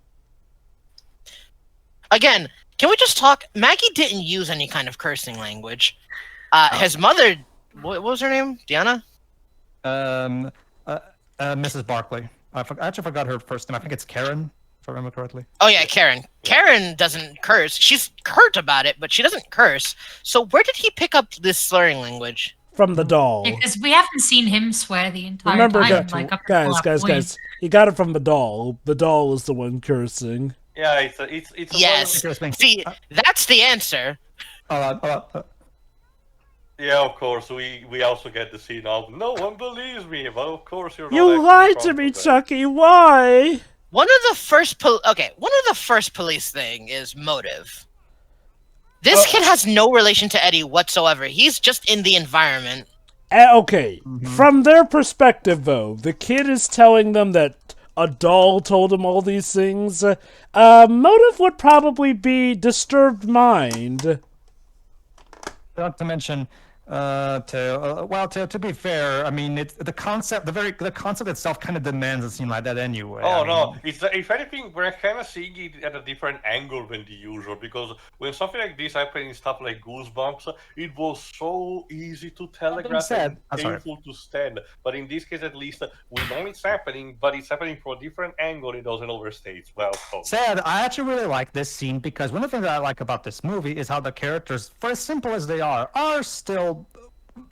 Again, can we just talk? Maggie didn't use any kind of cursing language. His mother, what was her name? Deanna? Mrs. Barkley. I actually forgot her first name. I think it's Karen, if I remember correctly. Oh yeah, Karen. Karen doesn't curse. She's curt about it, but she doesn't curse. So where did he pick up this slurring language? From the doll. Because we haven't seen him swear the entire Remember, time. Like, up until that point. guys. He got it from the doll. The doll was the one cursing. Yeah, it's a Yes. See, that's the answer. Yeah, of course. We also get the scene of no one believes me, but of course you're. You lied to me, Chucky. Why? One of the first police thing is motive. This kid has no relation to Eddie whatsoever. He's just in the environment. Okay, from their perspective, though, the kid is telling them that a doll told him all these things. Motive would probably be disturbed mind. Not to mention, to be fair, I mean, it's the concept. The concept itself kind of demands a scene like that anyway. Oh I mean, no! It's if anything, we're kind of seeing it at a different angle than the usual. Because when something like this happened in stuff like Goosebumps, it was so easy to telegraph and painful to stand. But in this case, at least, we know it's happening, but it's happening from a different angle. It doesn't overstate. Well, Sad. I actually really like this scene because one of the things that I like about this movie is how the characters, for as simple as they are still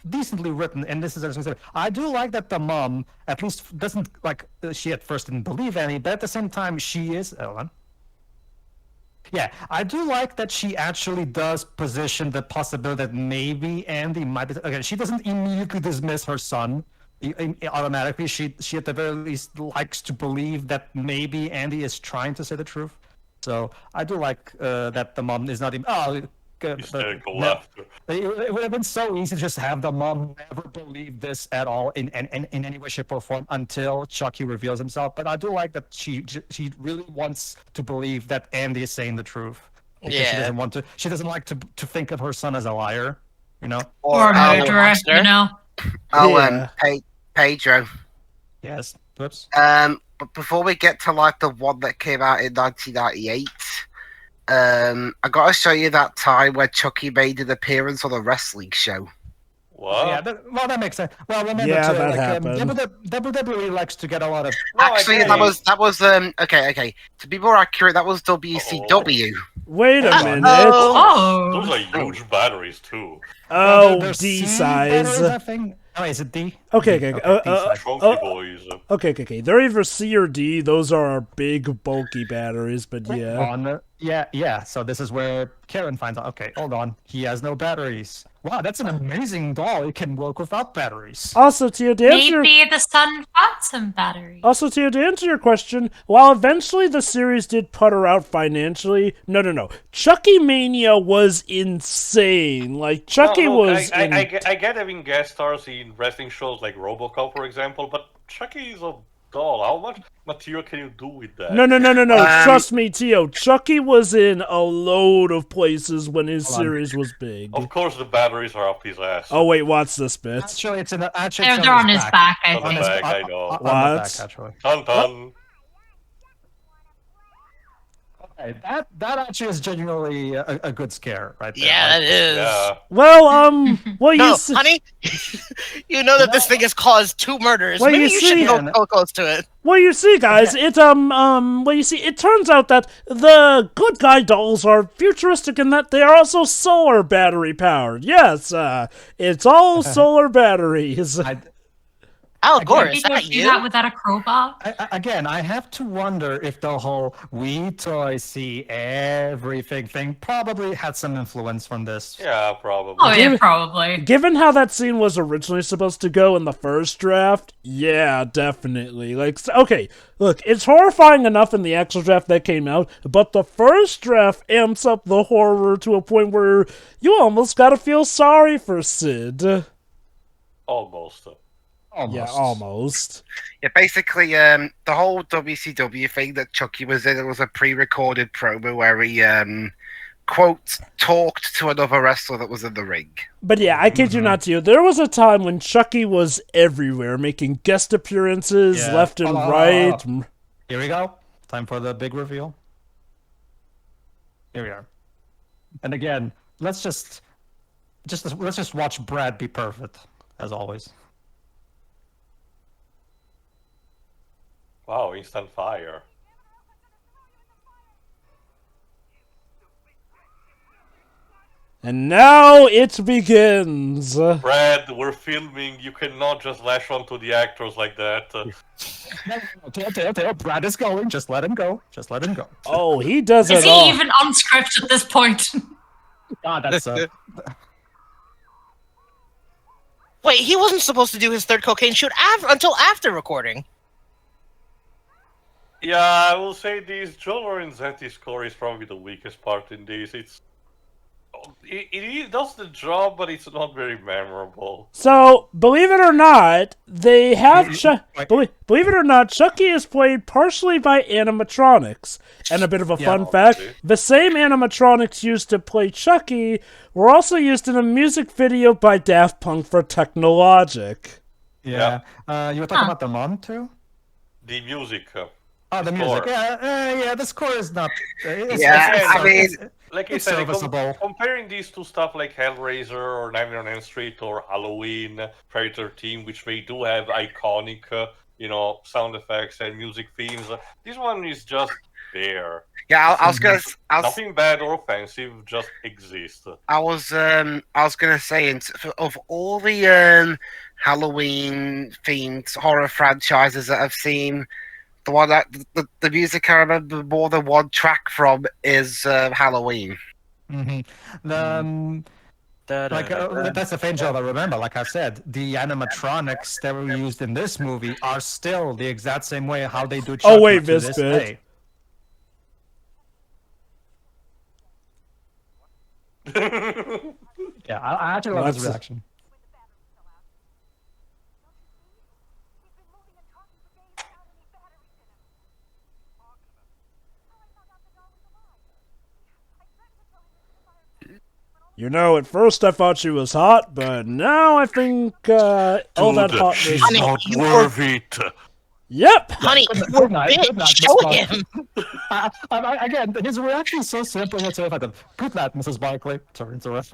decently written, and this is I do like that the mom at least doesn't like she at first didn't believe Annie, but at the same time she is yeah, I do like that she actually does position the possibility that maybe Andy might be again. She doesn't immediately dismiss her son automatically. She at the very least likes to believe that maybe Andy is trying to say the truth. So I do like that the mom is not even hysterical laughter. It would have been so easy to just have the mom never believe this at all in any way, shape, or form until Chucky reveals himself. But I do like that she really wants to believe that Andy is saying the truth. Because she doesn't like to think of her son as a liar, you know? Or a murderer, you know? Pedro. Yes. Whoops. But before we get to like the one that came out in 1998, I gotta show you that time where Chucky made an appearance on a wrestling show. What? Yeah, that makes sense. Well, remember that happened. WWE likes to get a lot of. Actually, that was okay. To be more accurate, that was WCW. Wait a minute. Those are huge batteries too. Oh, D size. Oh, is it D? Okay. Chunky boys. Okay. They're either C or D. Those are our big, bulky batteries, but yeah. Yeah. So this is where Karen finds out. Okay, hold on. He has no batteries. Wow, that's an amazing doll. It can work without batteries. Also, Tio, to answer Maybe the son got some batteries. Also, Tio, to answer your question, while eventually the series did putter out financially, no. Chucky Mania was insane. Like, Chucky was... I get having guest stars in wrestling shows like RoboCop, for example, but Chucky is a doll. How much material can you do with that? No. Trust me, Tio. Chucky was in a load of places when his series was big. Of course, the batteries are up his ass. Oh wait, watch this bit. Actually, it's They're on his back. I On the think. back, I know. On the back, actually. Dun. Okay, that actually is genuinely a good scare, right there. Yeah, that is. Yeah. Well, No, honey, you know that this thing has caused 2 murders. Well, Maybe you you see- shouldn't go close to it. Well, you see, guys, it turns out that the good guy dolls are futuristic in that they are also solar battery powered. Yes, it's all solar batteries. Al Gore, Maybe is don't that do you? that without a crowbar. I have to wonder if the whole "we toys see everything" thing probably had some influence from this. Yeah, probably. Oh yeah, probably. Given how that scene was originally supposed to go in the first draft, yeah, definitely. Like, okay, look, it's horrifying enough in the actual draft that came out, but the first draft amps up the horror to a point where you almost gotta feel sorry for Sid. Almost. Yeah, almost. Yeah, basically, the whole WCW thing that Chucky was in, it was a pre-recorded promo where he, quote, talked to another wrestler that was in the ring. But yeah, I kid you not, Tio. There was a time when Chucky was everywhere, making guest appearances left and right. Here we go. Time for the big reveal. Here we are. And again, let's just watch Brad be perfect, as always. Wow, instant fire. And now it begins. Brad, we're filming. You cannot just lash onto the actors like that. No, Brad is going. Just let him go. Just let him go. Oh, he does Is it he all. even on script at this point? God, that's Wait, he wasn't supposed to do his third cocaine shoot until after recording. Yeah, I will say this. Joe Lorenzetti's score is probably the weakest part in this. It does the job, but it's not very memorable. So, believe it or not, they have believe it or not, Chucky is played partially by animatronics. And a bit of a fun fact, the same animatronics used to play Chucky were also used in a music video by Daft Punk for Technologic. Yeah. You were talking about the mom too? The music. Oh, the music. Yeah, the score is not. Like I it's said, serviceable. Comparing these to stuff like Hellraiser or Nightmare on Elm Street or Halloween, Predator Team, which they do have iconic, sound effects and music themes. This one is just there. Yeah, I was nothing bad or offensive, just exists. I was gonna say, of all the Halloween themed horror franchises that I've seen, the one that the music I remember more than one track from is Halloween. Mm-hmm. That's the faint job I remember. Like I said, the animatronics that were used in this movie are still the exact same way how they do Chucky Oh wait, to this Visbit. day. Yeah, I actually love his reaction. You know, at first I thought she was hot, but now I think all that hotness. She's Honey, not you worth it. Yep. Honey, Good night, show Miss him. Again, his reaction is so simple yet so effective. Good night, Mrs. Barkley. Turns around.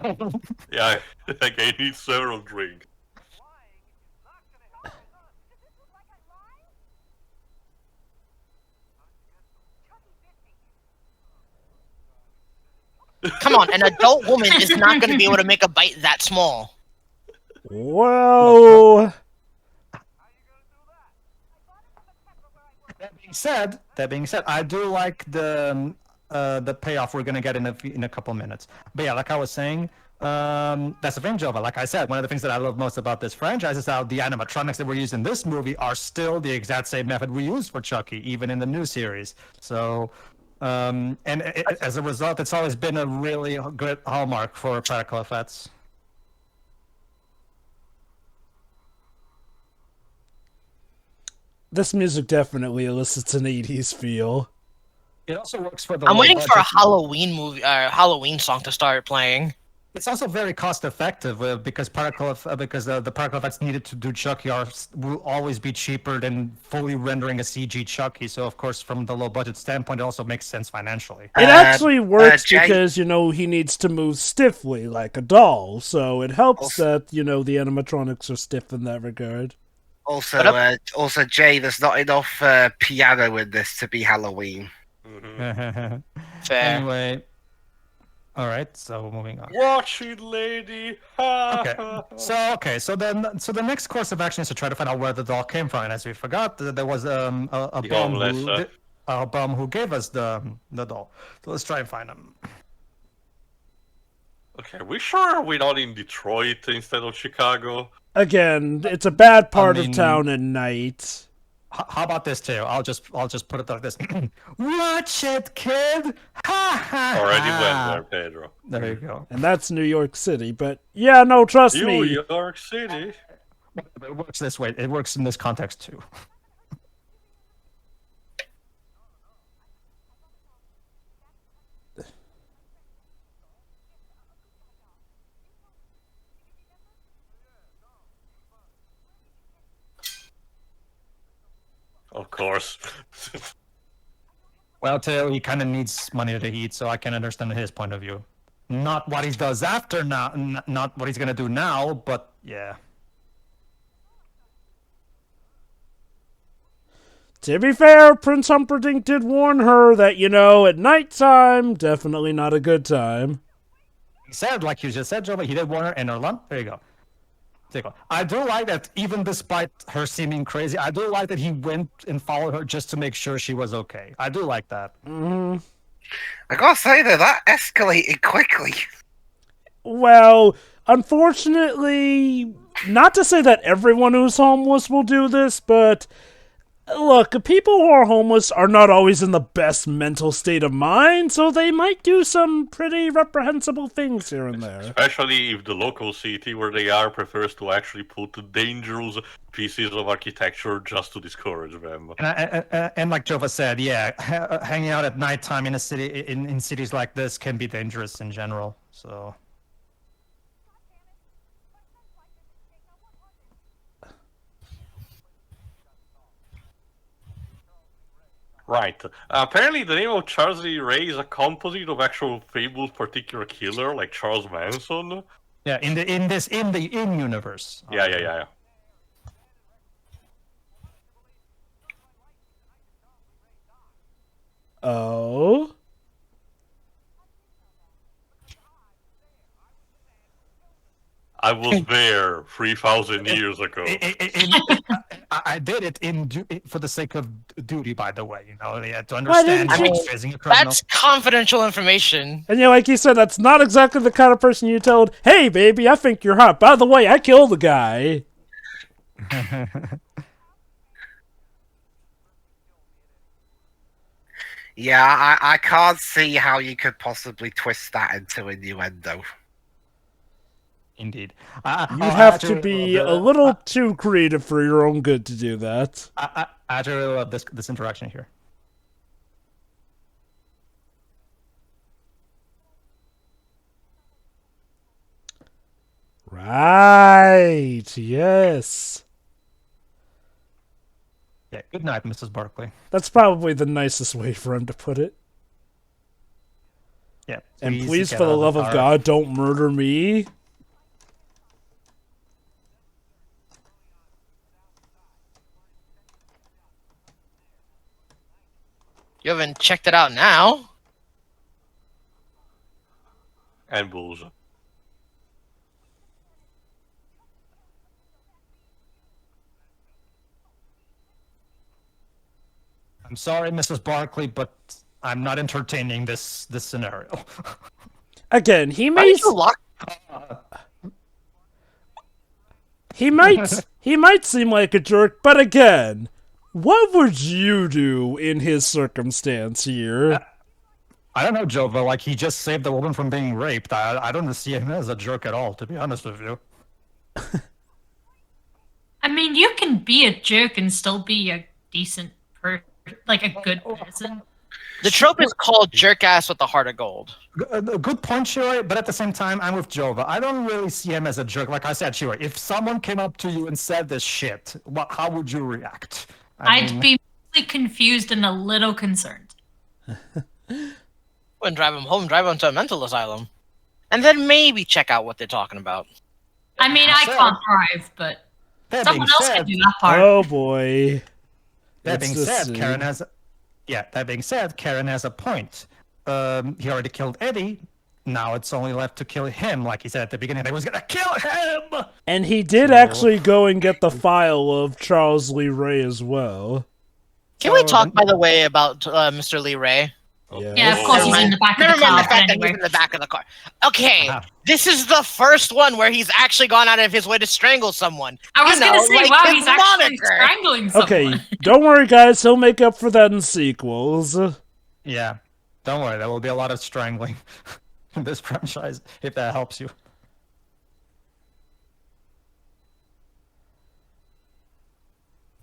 Yeah, like I need several drinks. Come on, an adult woman is not going to be able to make a bite that small. Whoa. That being said, I do like the payoff we're gonna get in a couple minutes. But yeah, like I was saying, that's the thing, Jova. Like I said, one of the things that I love most about this franchise is how the animatronics that were used in this movie are still the exact same method we use for Chucky, even in the new series. So, as a result, it's always been a really good hallmark for practical effects. This music definitely elicits an 80s feel. It also works for the. I'm waiting for a budget. Halloween song to start playing. It's also very cost effective because the particle effects needed to do Chucky will always be cheaper than fully rendering a CG Chucky. So of course, from the low budget standpoint, it also makes sense financially. It actually works Jay- because, he needs to move stiffly like a doll. So it helps that, the animatronics are stiff in that regard. Also, Jay, there's not enough piano in this to be Halloween. Mm-hmm. Fair. Anyway, all right. So moving on. Watch it, lady. Okay. So the next course of action is to try to find out where the doll came from. And as we forgot, there was a bum who gave us the doll. So let's try and find him. Okay, are we sure we're not in Detroit instead of Chicago? Again, it's a bad part of town at night. How about this too? I'll just put it like this. Watch it, kid. Ha ha. Already went there, Pedro. There you go. And that's New York City. But yeah, no, trust New me. York City. It works this way. It works in this context too. Of course. Well, Tail, he kind of needs money to eat, so I can understand his point of view. Not what he does after now, not what he's gonna do now, but yeah. To be fair, Prince Humperdinck did warn her that, at nighttime, definitely not a good time. He said, like you just said, Joe, he did warn her in her lunch. There you go. There you go. I do like that, even despite her seeming crazy, I do like that he went and followed her just to make sure she was okay. I do like that. I gotta say though, that escalated quickly. Well, unfortunately, not to say that everyone who's homeless will do this, but look, people who are homeless are not always in the best mental state of mind, so they might do some pretty reprehensible things here and there. Especially if the local city where they are prefers to actually put dangerous pieces of architecture just to discourage them. And like Jova said, yeah, hanging out at nighttime in a city in cities like this can be dangerous in general. So. Right. Apparently, the name of Charles Lee Ray is a composite of actual famous particular killer, like Charles Manson. Yeah, in the universe. Yeah. Oh? I was there 3,000 years ago. I did it for the sake of duty, by the way. To understand didn't you- she's facing a criminal. That's confidential information. And like you said, that's not exactly the kind of person you told, hey, baby, I think you're hot. By the way, I killed the guy. Yeah, I can't see how you could possibly twist that into innuendo. Indeed. You have to be a little too creative for your own good to do that. I actually love this interaction here. Right, yes. Yeah, good night, Mrs. Barkley. That's probably the nicest way for him to put it. Yeah. And get please, out for the the love of car. God, don't murder me. You haven't checked it out now. And booze. I'm sorry, Mrs. Barkley, but I'm not entertaining this scenario. Again, he Why may did you lock? he might seem like a jerk, but again, what would you do in his circumstance here? I don't know, Jova. Like, he just saved the woman from being raped. I don't see him as a jerk at all, to be honest with you. I mean, you can be a jerk and still be a decent person, like a good person. The trope is called jerk ass with the heart of gold. A good point, Shiroi, but at the same time, I'm with Jova. I don't really see him as a jerk. Like I said, Shiroi, if someone came up to you and said this shit, how would you react? I'd be mostly confused and a little concerned. Wouldn't drive him home, drive him to a mental asylum. And then maybe check out what they're talking about. I mean, I So- can't drive, but That someone being else said, can do that part. Oh boy. That It's being the said, scene. That being said, Karen has a point. He already killed Eddie. Now it's only left to kill him. Like he said at the beginning, they was gonna kill him. And he did actually go and get the file of Charles Lee Ray as well. Can we talk, by the way, about Mr. Lee Ray? Yeah, of course he's in the back of Never the mind car. the fact but that he's anyway. in the back of the car. Okay, Uh-huh. this is the first one where he's actually gone out of his way to strangle someone. I was You gonna know, say, like wow, his he's actually moniker. strangling someone. Okay, don't worry guys, he'll make up for that in sequels. Yeah, don't worry. There will be a lot of strangling in this franchise if that helps you.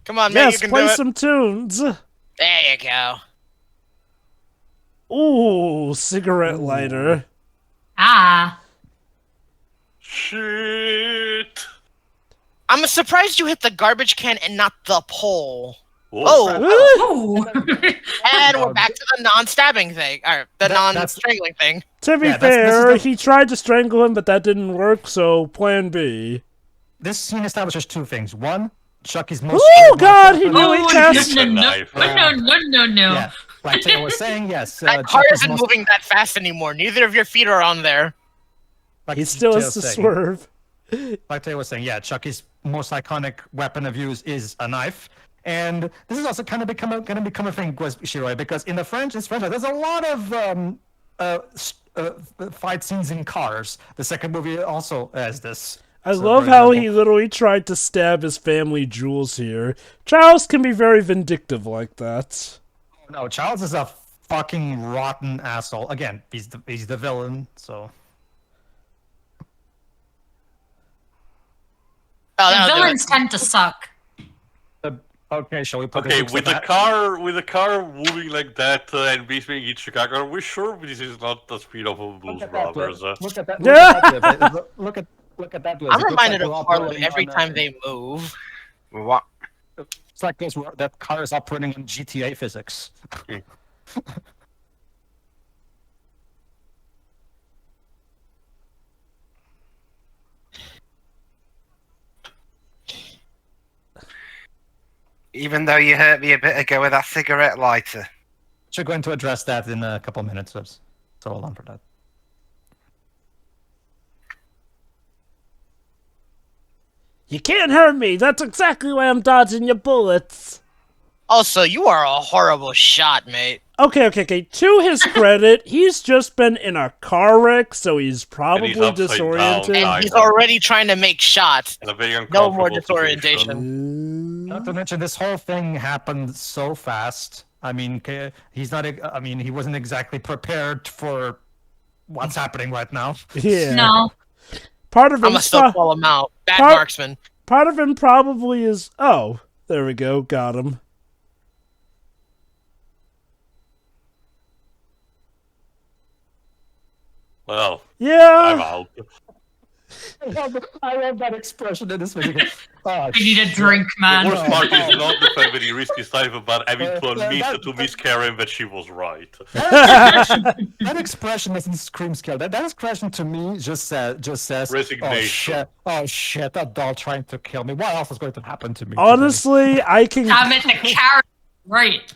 Come on, man, Yes, you can play do it. some tunes. There you go. Ooh, cigarette lighter. Ah. Shit. I'm surprised you hit the garbage can and not the pole. Oh, Ooh. and we're back to the non-stabbing thing, or the non-strangling thing. To be Yeah, this fair, is the- he tried to strangle him, but that didn't work, so plan B. This scene establishes two things. One, Chucky's most. Oh skilled god, knife he weapon. really Oh, cast... no, no, no, knife. no. Yeah, like Taylor was saying, yes. That car Chucky's isn't most, moving that fast anymore. Neither of your feet are on there. like He still Taylor has to was saying, swerve. Like Taylor was saying, yeah, Chucky's most iconic weapon of use is a knife. And this is also kind of going to become a thing, Shiroi, because in this franchise, there's a lot of fight scenes in cars. The second movie also has this. I So, love for how example- he literally tried to stab his family jewels here. Charles can be very vindictive like that. No, Charles is a fucking rotten asshole. Again, he's the villain, so. Oh, The that'll do villains it. tend to suck. Okay, shall we put Okay, this with the car moving like that and being in Chicago, are we sure this is not the speed of a Blues Brothers? Look at that. Yeah. Look at that. I'm reminded of Harlow every time they move. What? It's like that car is operating on GTA physics. Even though you hurt me a bit ago with that cigarette lighter. We're going to address that in a couple minutes, so hold on for that. You can't hurt me. That's exactly why I'm dodging your bullets. Also, you are a horrible shot, mate. Okay. To his credit, he's just been in a car wreck, so he's probably upside down. disoriented. And I he's know. already trying to make shots. In a very No more uncomfortable disorientation. Not to mention, this whole thing happened so fast. I mean, he's not. I mean, he wasn't exactly prepared for what's happening right now. Yeah. No. Part of I'm him gonna still call him out. Bad Part- marksman. Part of him probably is. Oh, there we go. Got him. Well, I'm Yeah. out. I love that expression in this video. Oh, I need a drink, The man. worst part is not the fact that he risked his life, but having to admit that- to Miss Karen that she was right. that expression doesn't scream scare. That expression to me just says Resignation. Oh shit, that doll trying to kill me. What else is going to happen to me? today?" Honestly, I can. Damn it, the carrot. Right.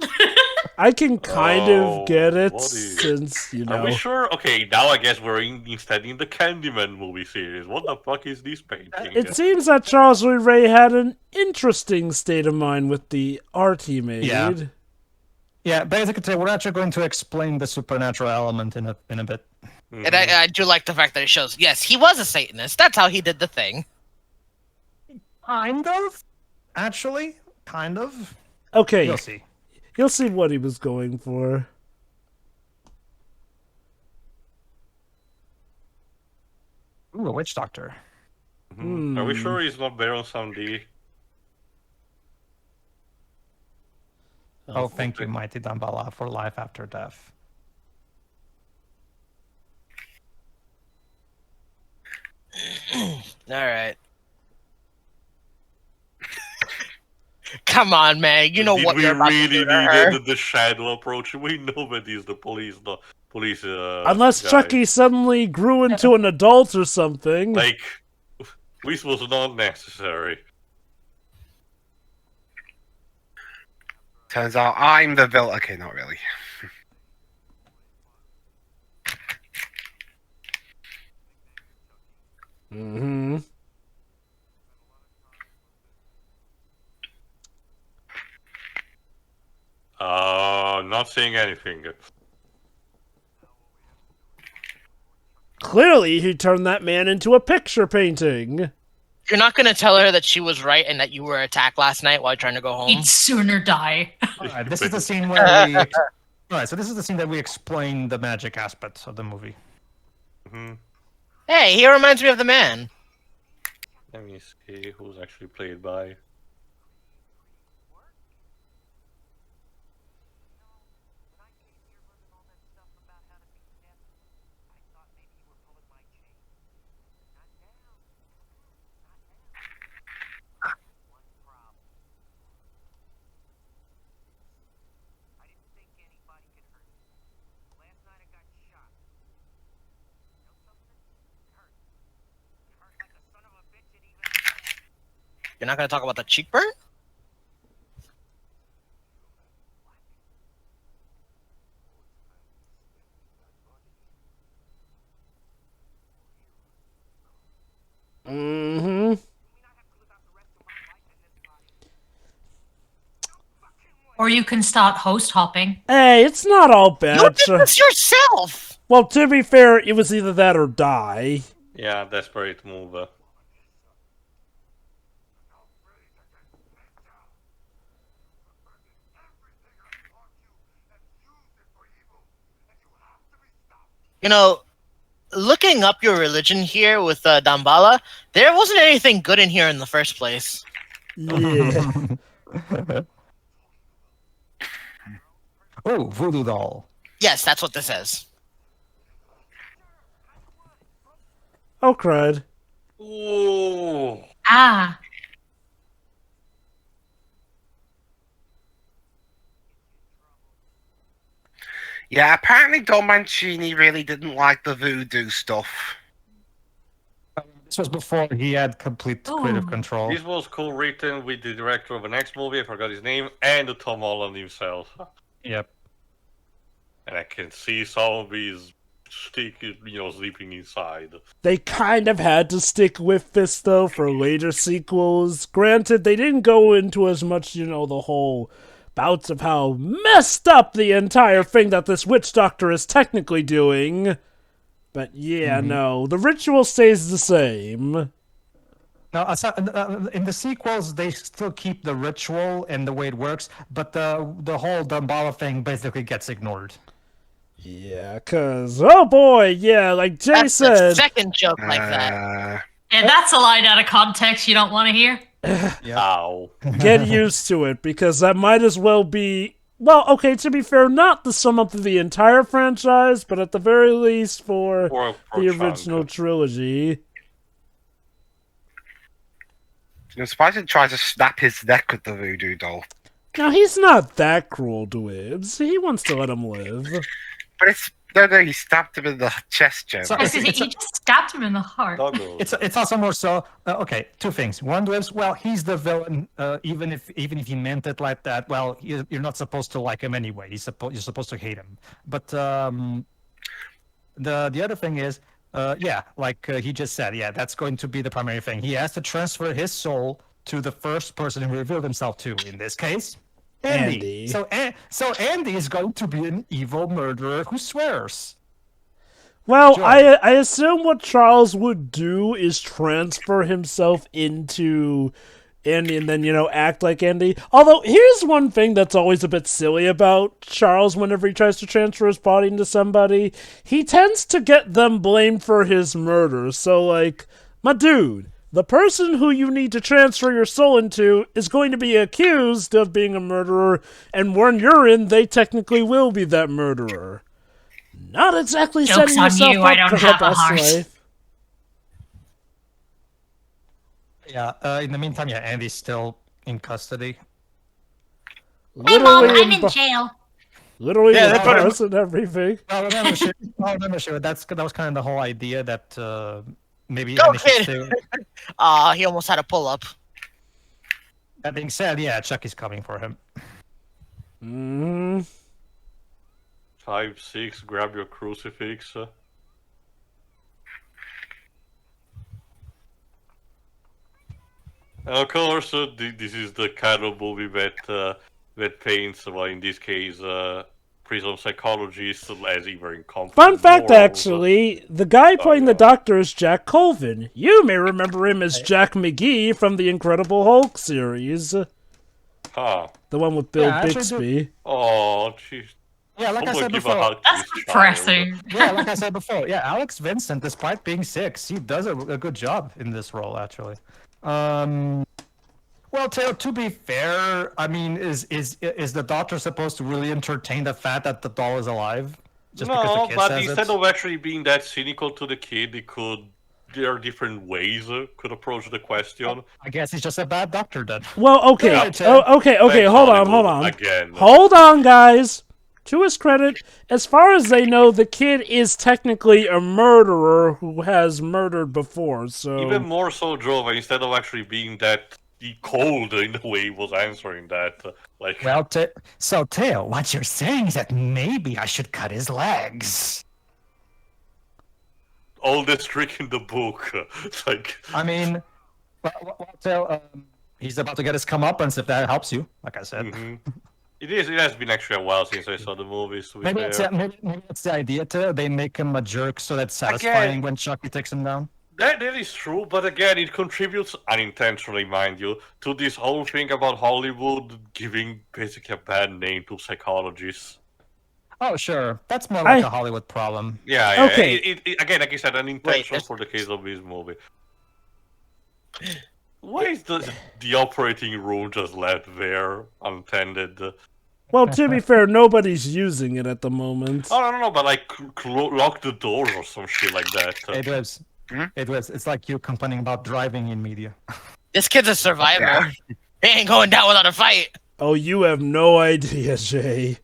I can kind Oh, of get it what is- since you Are know. we sure? Okay, now I guess we're instead in the Candyman movie series. What the fuck is this painting? It seems that Charles Lee Ray had an interesting state of mind with the art he made. Yeah. Yeah, basically, we're actually going to explain the supernatural element in a bit. Mhm. And I do like the fact that it shows, yes, he was a Satanist. That's how he did the thing. Kind of, actually, kind of. Okay, You'll see. you'll see what he was going for. Ooh, a witch doctor. Mhm. Are we sure he's not Baron Samedi? Oh, thank you, Mighty Dambala, for life after death. Alright. Come on, man. You know Did what we you're about really to do to her. needed the shadow approach? We know that he's the police. Unless guy. Chucky suddenly grew into an adult or something. Like, this was not necessary. Turns out I'm the villain. Okay, not really. Mm-hmm. Not seeing anything. Clearly, he turned that man into a picture painting. You're not gonna tell her that she was right and that you were attacked last night while trying to go home? He'd sooner die. Alright, this is the scene where we. Alright, so this is the scene that we explain the magic aspects of the movie. Mhm. Hey, he reminds me of the man. Let me see who's actually played by. You're not gonna talk about the cheek burn? Mm-hmm. Or you can start host hopping. Hey, it's not all bad. You did this yourself! Well, to be fair, it was either that or die. Yeah, desperate move. You know, looking up your religion here with Dambala, there wasn't anything good in here in the first place. Yeah. Oh, voodoo doll. Yes, that's what this is. Oh, crud. Ooh. Ah. Yeah, apparently Don Mancini really didn't like the voodoo stuff. This was before he had complete creative Ooh. control. This was co-written with the director of the next movie, I forgot his name, and Tom Holland himself. Yep. And I can see some of his stick, sleeping inside. They kind of had to stick with this, though, for later sequels. Granted, they didn't go into as much, the whole bouts of how messed up the entire thing that this witch doctor is technically doing. But yeah, no, the ritual stays the same. Now, in the sequels, they still keep the ritual and the way it works, but the whole Damballa thing basically gets ignored. Yeah, cause, oh boy, yeah, like Jay That's the said. second joke like that. Yeah, that's a line out of context you don't want to hear. Ow. Get used to it, because that might as well be, well, okay, to be fair, not the sum up of the entire franchise, but at the very least for the original trilogy. Spider tries to snap his neck with the voodoo doll. Now, he's not that cruel to Ibs. He wants to let him live. But it's... No, he stabbed him in the chest, Joe. So- He just stabbed him in the heart. Doggos. It's also more so. Okay, two things. One was, well, he's the villain. Even if he meant it like that, well, you're not supposed to like him anyway. You're supposed to hate him. But the other thing is, like he just said, yeah, that's going to be the primary thing. He has to transfer his soul to the first person he revealed himself to. In this case, Andy. So Andy is going to be an evil murderer who swears. Well, Sure. I assume what Charles would do is transfer himself into Andy and then, act like Andy. Although, here's one thing that's always a bit silly about Charles whenever he tries to transfer his body into somebody. He tends to get them blamed for his murder. So, like, my dude, the person who you need to transfer your soul into is going to be accused of being a murderer, and when you're in, they technically will be that murderer. Not exactly Joke's setting on yourself you, up I don't for the have a best heart. life. Yeah. In the meantime, yeah, Andy's still in custody. Hey, Mom, Literally I'm in bu- jail. Literally Yeah, with they put him- bars and everything. No, remember, sure. That was kind of the whole idea that maybe Go, Andy should kid. stay. He almost had a pull up. That being said, yeah, Chucky's coming for him. 5, 6, grab your crucifix. And of course, this is the kind of movie that paints, well, in this case, prison psychologists as even incompetent. Fun fact, morals. actually, the guy playing the yeah. Doctor is Jack Colvin. You may remember him as Jack McGee from the Incredible Hulk series. Huh. The one with Bill Yeah, I actually Bixby. Oh, jeez. Yeah, like I Someone said give a before. hug to That's this child. depressing. Yeah, like I said before. Yeah, Alex Vincent, despite being 6, he does a good job in this role, actually. Well, to be fair, I mean, is the Doctor supposed to really entertain the fact that the doll is alive? Just because No, the kid but says instead it? of actually being that cynical to the kid, there are different ways could approach the question. I guess he's just a bad doctor then. Well, okay. Yeah, Ted. Okay, Thanks, hold on. Hollywood, Again. Hold on, guys. To his credit, as far as they know, the kid is technically a murderer who has murdered before, so... Even more so, Jova, instead of actually being that, cold in the way he was answering that. Like, Well, so Tail, what you're saying is that maybe I should cut his legs. all this trick in the book. It's like, I mean, well, Tail, he's about to get his comeuppance if that helps you. Like I said. mhm. It has been actually a while since I saw the movies. To be Maybe fair. maybe that's the idea. They make him a jerk so that's satisfying when Chucky takes him down. That is true, but again, it contributes unintentionally, mind you, to this whole thing about Hollywood giving basically a bad name to psychologists. Oh, sure. That's more like a Hollywood problem. Yeah. Okay. It, again, like I said, unintentional there's- for the case of this movie. Why is the operating room just left there untended? Well, to be fair, nobody's using it at the moment. Oh, no, but like lock the doors or some shit like that. It's like you complaining about driving in media. This kid's a survivor. He ain't going down without a fight. Oh, you have no idea, Jay.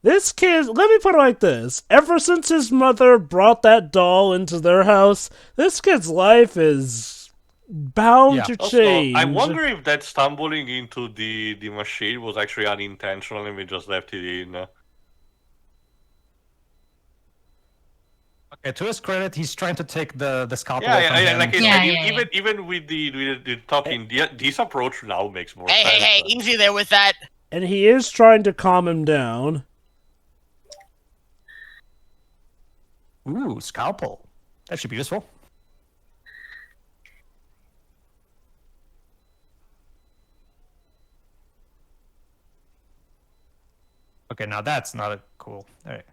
This kid, let me put it like this. Ever since his mother brought that doll into their house, this kid's life is bound to Also, change. I wonder if that stumbling into the machine was actually unintentional and we just left it in. Okay, to his credit, he's trying to take the scalpel Yeah, away from him. like Yeah. even with the talking, this approach now makes more Hey, sense. hey, easy there with that. And he is trying to calm him down. Ooh, scalpel. That should be useful. Okay, now that's not cool. All right.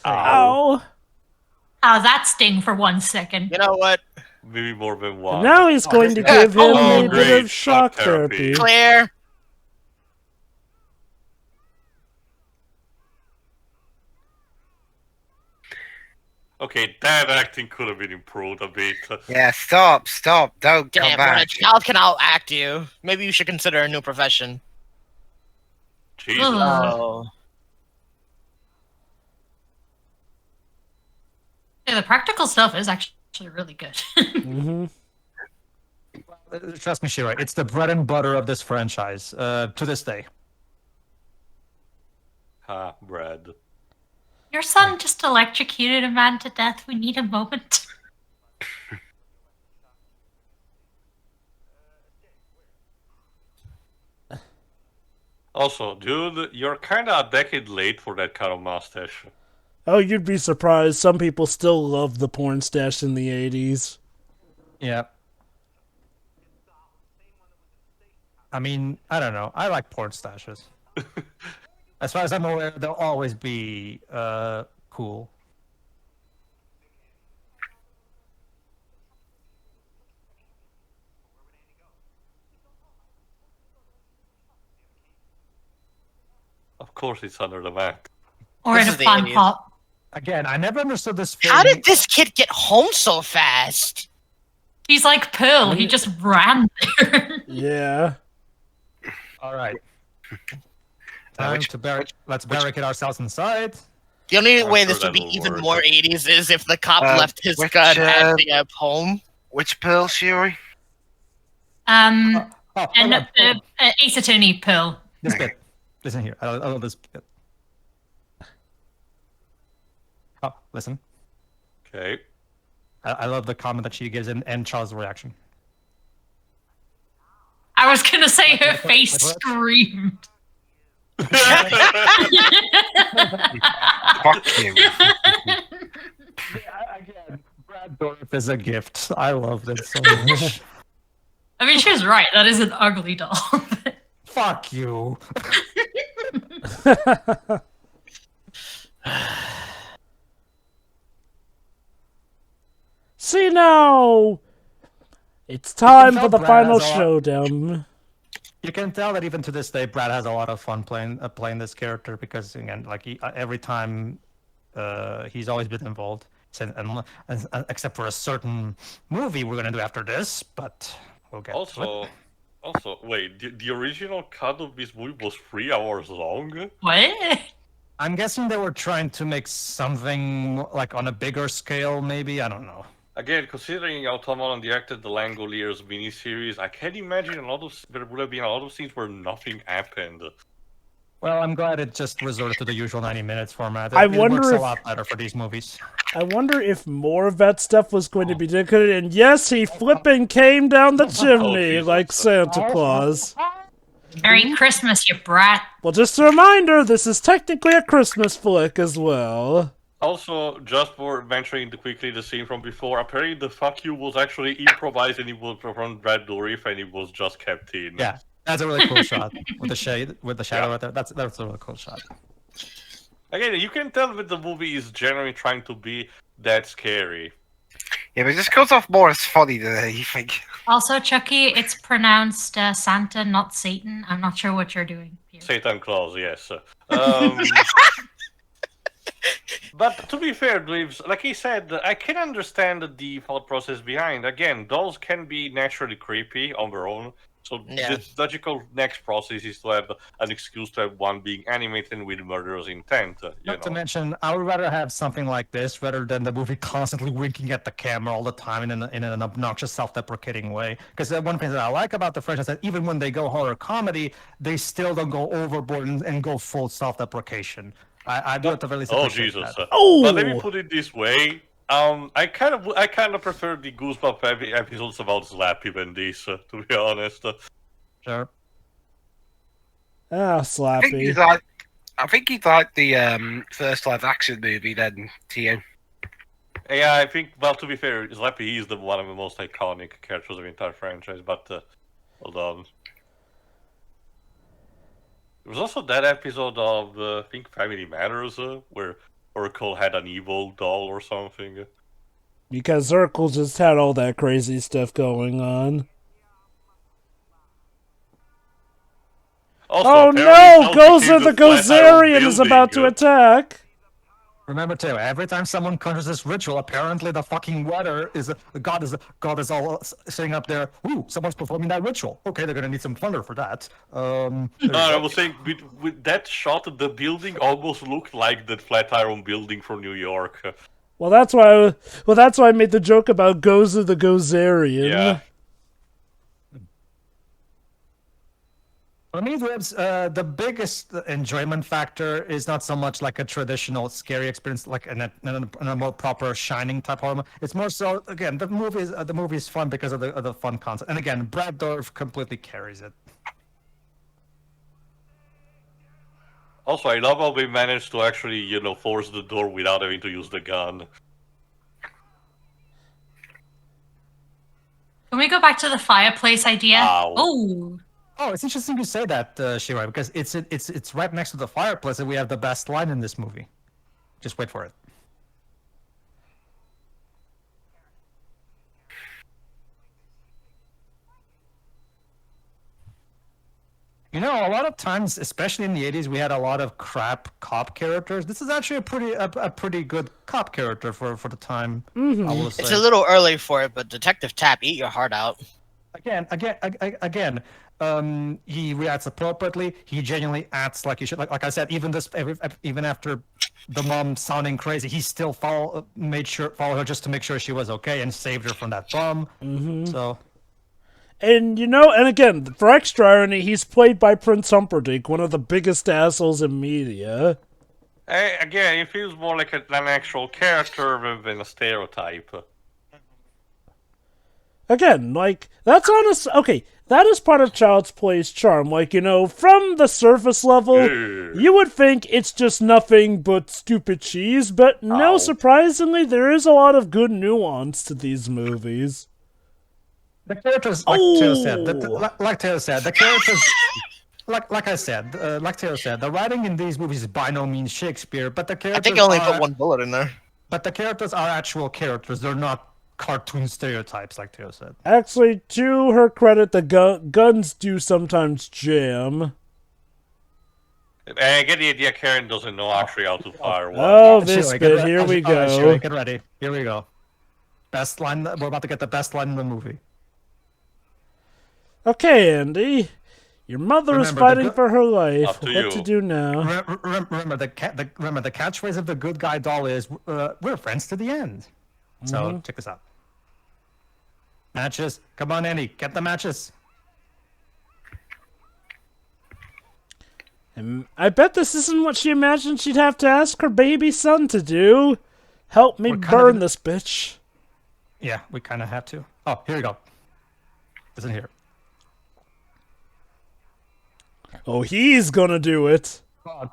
Ow! Oh, that sting for 1 second. You know what? Maybe more than one. Now he's going to this- give him Oh, a bit great. of shock Shock therapy. therapy. Clear. Okay, that acting could have been improved a bit. Yeah, stop, don't come Damn, when a back. child can outact you, maybe you should consider a new profession. Jesus. Ugh. Oh. Yeah, the practical stuff is actually really good. Mm-hmm. Trust me, Shira, it's the bread and butter of this franchise to this day. Ha, Brad. Your son just electrocuted a man to death. We need a moment. Also, dude, you're kind of a decade late for that kind of mustache. Oh, you'd be surprised. Some people still love the porn stash in the 80s. Yeah. I mean, I don't know. I like porn stashes. As far as I'm aware, they'll always be cool. Of course, it's under the mat. Or This in a is the fun 80s. pop. Again, I never understood this film. How did this kid get home so fast? He's like Pearl. He just ran there. Yeah. All right. Time to let's barricade ourselves inside. The only I'm way sure this would be that'll even work. more 80s is if the cop left his which, gun at the home. Which Pearl, Shuri? Um, Oh, and hold on. Ace Attorney Pearl. This bit. Listen here. I love this bit. Oh, listen. Okay. I love the comment that she gives and Charles' reaction. I was gonna say her face what? screamed. Fuck you. Again, Brad Dourif is a gift. I love this so much. I mean, she was right. That is an ugly doll. Fuck you. See now, it's time tell for the Brad final has a lot- showdown. You can tell that even to this day, Brad has a lot of fun playing this character because again, like every time he's always been involved. Except for a certain movie we're gonna do after this, but we'll get to it. Also, wait, the original cut of this movie was 3 hours long? What? I'm guessing they were trying to make something like on a bigger scale, maybe. I don't know. again, considering how Tom Holland directed the Langoliers miniseries, I can imagine there would have been a lot of scenes where nothing happened. Well, I'm glad it just resorted to the usual 90 minutes format. I It wonder works if- a lot better for these movies. I wonder if more of that stuff was going to be dedicated. And yes, he flipping came down the chimney Jesus. like Santa Claus. Merry Christmas, you brat. Well, just a reminder, this is technically a Christmas flick as well. Also, just for mentioning quickly the scene from before, apparently the fuck you was actually improvised and it was from Brad Dourif and it was just kept in. Yeah, that's a really cool shot with the shade, with the shadow right there. That's a really cool shot. Again, you can tell that the movie is generally trying to be that scary. Yeah, but it just comes off more as funny than anything. Also, Chucky, it's pronounced Santa, not Satan. I'm not sure what you're doing here. Satan Claus, yes. But to be fair, Dweebs, like he said, I can understand the thought process behind. Again, dolls can be naturally creepy on their own. So Yeah. the logical next process is to have an excuse to have one being animated with murderous intent. Not to mention, I would rather have something like this rather than the movie constantly winking at the camera all the time in an obnoxious, self-deprecating way. Because one thing that I like about the franchise is that even when they go horror comedy, they still don't go overboard and go full self-deprecation. I do at the very least Oh appreciate Jesus! that. But let me put it this way: I kind of prefer the Goosebump episodes about Slappy than this, to be honest. Sure. Ah, Slappy. I think he'd like the first live action movie then, Tio. Yeah, I think. Well, to be fair, Slappy is one of the most iconic characters of the entire franchise. But hold on. There was also that episode of I think Family Matters where Urkel had an evil doll or something. Because Urkel just had all that crazy stuff going on. Also, Oh apparently no! Chelsea Gozer came the to Flatiron Gozerian is about to building. attack! Remember too, every time someone conjures this ritual, apparently the fucking weather is God is all sitting up there. Ooh, someone's performing that ritual. Okay, they're gonna need some thunder for that. There you I go. was saying, with that shot, the building almost looked like the Flatiron building from New York. Well, that's why I made the joke about Gozer the Gozerian. Yeah. For me, the biggest enjoyment factor is not so much like a traditional scary experience, like in a more proper Shining type horror. It's more so, again, the movie is fun because of the fun concept. And again, Brad Dourif completely carries it. Also, I love how they managed to actually, force the door without having to use the gun. Can we go back to the fireplace idea? Ow. Oh, Oh, it's interesting you say that, Shirai, because it's right next to the fireplace, and we have the best line in this movie. Just wait for it. You know, a lot of times, especially in the 80s, we had a lot of crap cop characters. This is actually a pretty good cop character for the time, I will say. It's a little early for it, but Detective Tapp, eat your heart out. Again, he reacts appropriately. He genuinely acts like he should. Like I said, even after the mom sounding crazy, he still followed her just to make sure she was okay and saved her from that bomb. So. And and again, for extra irony, he's played by Prince Humperdinck, one of the biggest assholes in media. Again, it feels more like an actual character than a stereotype. Again, like, that's honest. Okay, that is part of Child's Play's charm. Like, from the surface level, you would think it's just nothing but stupid cheese, but no, Ow. surprisingly, there is a lot of good nuance to these movies. The characters, like Taylor said, the characters, like Taylor said, the writing in these movies is by no means Shakespeare, but the I characters think I only put one bullet in there. But the characters are actual characters. They're not cartoon stereotypes, like Taylor said. Actually, to her credit, the guns do sometimes jam. I get the idea Karen doesn't know actually how to fire one. Oh, this Shirai, bit, here we Alright, go. Shirai, get ready. Here we go. Best line. We're about to get the best line in the movie. Okay, Andy. Your mother is Remember, fighting for her life. Up to What you. to do now? Remember the catchphrase of the good guy doll is "We're friends to the end." So check this out. Matches. Come on, Annie. Get the matches. And I bet this isn't what she imagined she'd have to ask her baby son to do. Help me We're kind of burn in- this bitch. Yeah, we kind of have to. Oh, here we go. Isn't here. Oh, he's gonna do it. God.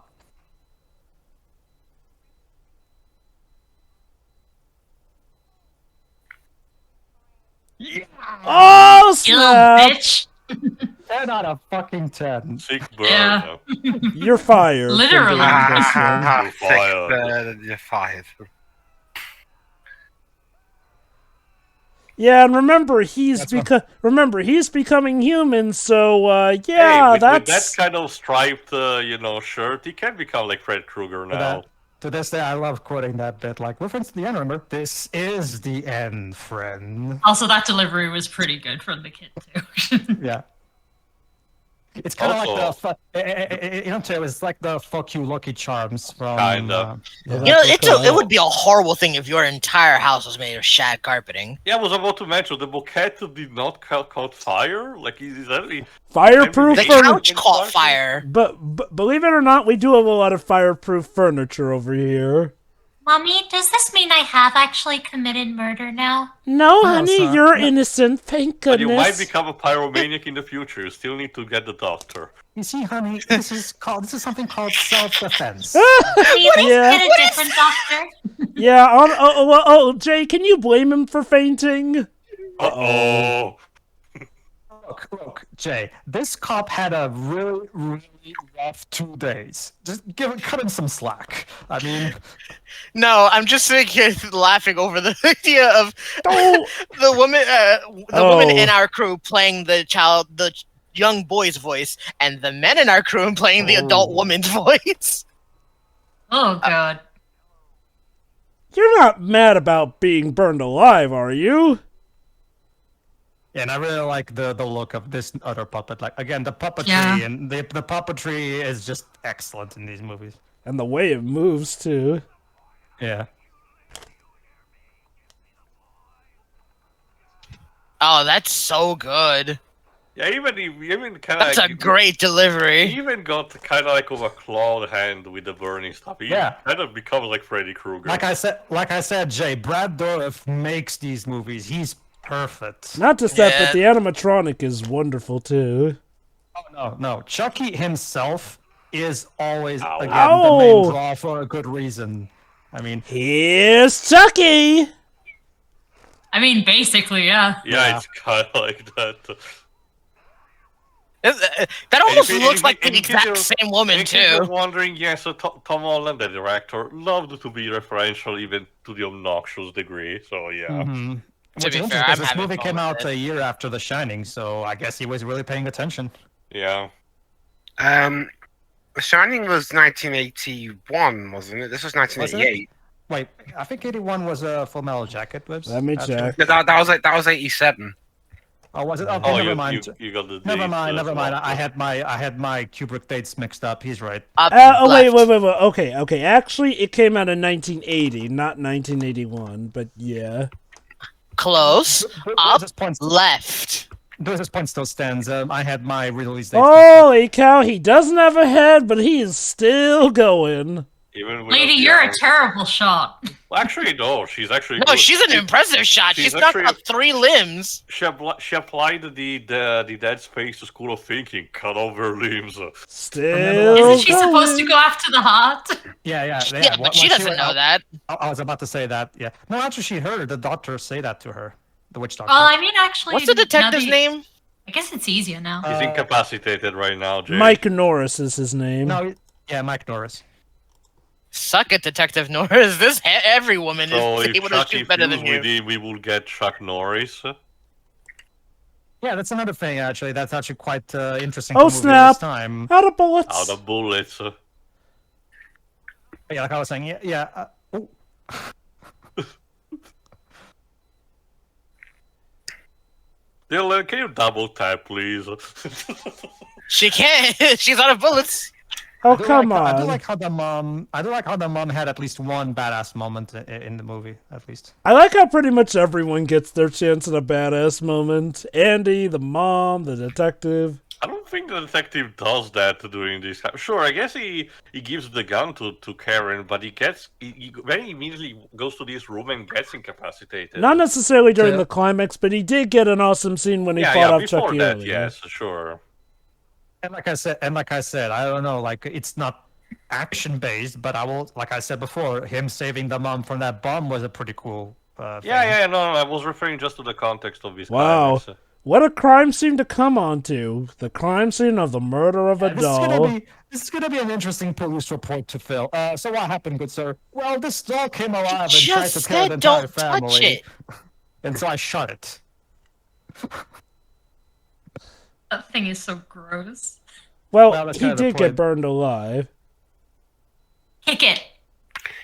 Yeah. Oh, You snap! little bitch. 10 out of fucking 10. Sick burn. Yeah. You're fired. for Literally. doing this one. You're fired. You're fired. Yeah, and remember he's That's becoming human. So Hey, yeah, with that that's kind of striped, shirt, he can become like Fred Krueger now. To this day, I love quoting that bit. Like, reference to the end, remember? This is the end, friend. Also, that delivery was pretty good from the kid too. Yeah. It's kind of Also- like it's like the fuck you Lucky Charms from. Kinda. Yeah, You know, that's it would be a horrible thing if your entire house was made of shag carpeting. Yeah, I was about to mention the bucket did not caught fire. Like, is that fireproof The Furniture. couch caught fire. But believe it or not, we do have a lot of fireproof furniture over here. Mommy, does this mean I have actually committed murder now? No, No, honey, son. you're innocent. Thank But you might goodness. become a pyromaniac in the future. You still need to get the doctor. You see, honey, this is something called self-defense. Can you please Yeah. get a different doctor? Yeah. Jay, can you blame him for fainting? Uh-oh. Look, Jay, this cop had a really, really rough 2 days. Just cut him some slack. I mean, No, I'm just sitting here laughing over the idea of Oh. the woman Oh. in our crew playing the young boy's voice, and the men in our crew playing the adult woman's voice. Oh god. You're not mad about being burned alive, are you? yeah, and I really like the look of this other puppet. Like, again, the puppetry Yeah. and the puppetry is just excellent in these movies. And the way it moves too. Yeah. Oh, that's so good. Yeah, even kind of That's a great He delivery. even got kind of like of a clawed hand with the burning stuff. He Yeah. kind of becomes like Freddy Krueger. Like I said, Jay, Brad Dourif makes these movies. He's perfect. Not just that, Yeah. but the animatronic is wonderful too. Oh, no. Chucky himself is always, Ow. again, the Ow. main draw for a good reason. I mean, Here's Chucky. I mean, basically, yeah. Yeah, it's kind of like that. That almost if you- looks if like you- the if you exact do- same woman In case you're too. wondering, yes, so Tom Holland, the director, loved to be referential even to the obnoxious degree. So yeah. mhm. To Which be is fair, interesting I'm because this having movie fun came with out it. a year after The Shining, so I guess he was really paying attention. Yeah. The Shining was 1981, wasn't it? This was 1988. Wait, I think 81 was a Full Metal Jacket. Was Let me actually- check. Yeah, that was 87. Oh, was it? Okay, Oh, never you, mind. you got the Never dates, mind. as well. I had my Kubrick dates mixed up. He's right. Up Wait. left. Okay. Actually, it came out in 1980, not 1981. But yeah. Close. Up This point, left. this point still stands. I had my release date. Holy cow! He doesn't have a head, but he is still going. Even without Lady, the you're a arms. terrible shot. Well, actually, no. She's actually. No, good. she's an impressive shot. she's She's got actually- 3 limbs. She applied the Dead Space to School of Thinking, cut off her limbs. Still Isn't she going. supposed to go after the heart? Yeah. Yeah, but she doesn't know that. I was about to say that. Yeah. No, actually, she heard the doctor say that to her. The witch doctor. Well, I mean, actually. What's the now detective's that- name? I guess it's easier now. He's incapacitated right now, Jay. Mike Norris is his name. No. Yeah, Mike Norris. Suck it, Detective Norris. Every woman So is if able to Chucky shoot better fused than you. with him, we will get Chuck Norris. Yeah, that's another thing. Actually, that's actually quite interesting. Oh, for the movie snap. This time. Out of bullets. Out of bullets. Yeah, like I was saying. Yeah. Oh. Dylan, can you double tap, please? She can't. She's out of bullets. Oh, come on. I do like how the mom. I do like how the mom had at least one badass moment in the movie, at least. I like how pretty much everyone gets their chance at a badass moment. Andy, the mom, the detective. I don't think the detective does that during this. Sure, I guess he gives the gun to Karen, but he very immediately goes to this room and gets incapacitated. Not necessarily during Yeah. the climax, but he did get an awesome scene when he fought off before Chucky that, earlier. yes, sure. And like I said, I don't know. Like it's not action based, but I will. Like I said before, him saving the mom from that bomb was a pretty cool. Thing. No, I was referring just to the context of this. Wow. climax. What a crime scene to come on to. The crime scene of the murder of a doll. This is gonna be an interesting police report to fill. So what happened, good sir? Well, this doll came alive and tried to Just kill the said entire don't touch family, it. and so I shot it. That thing is so gross. Well, Well, that's he kind of the did get point. burned alive. Kick it.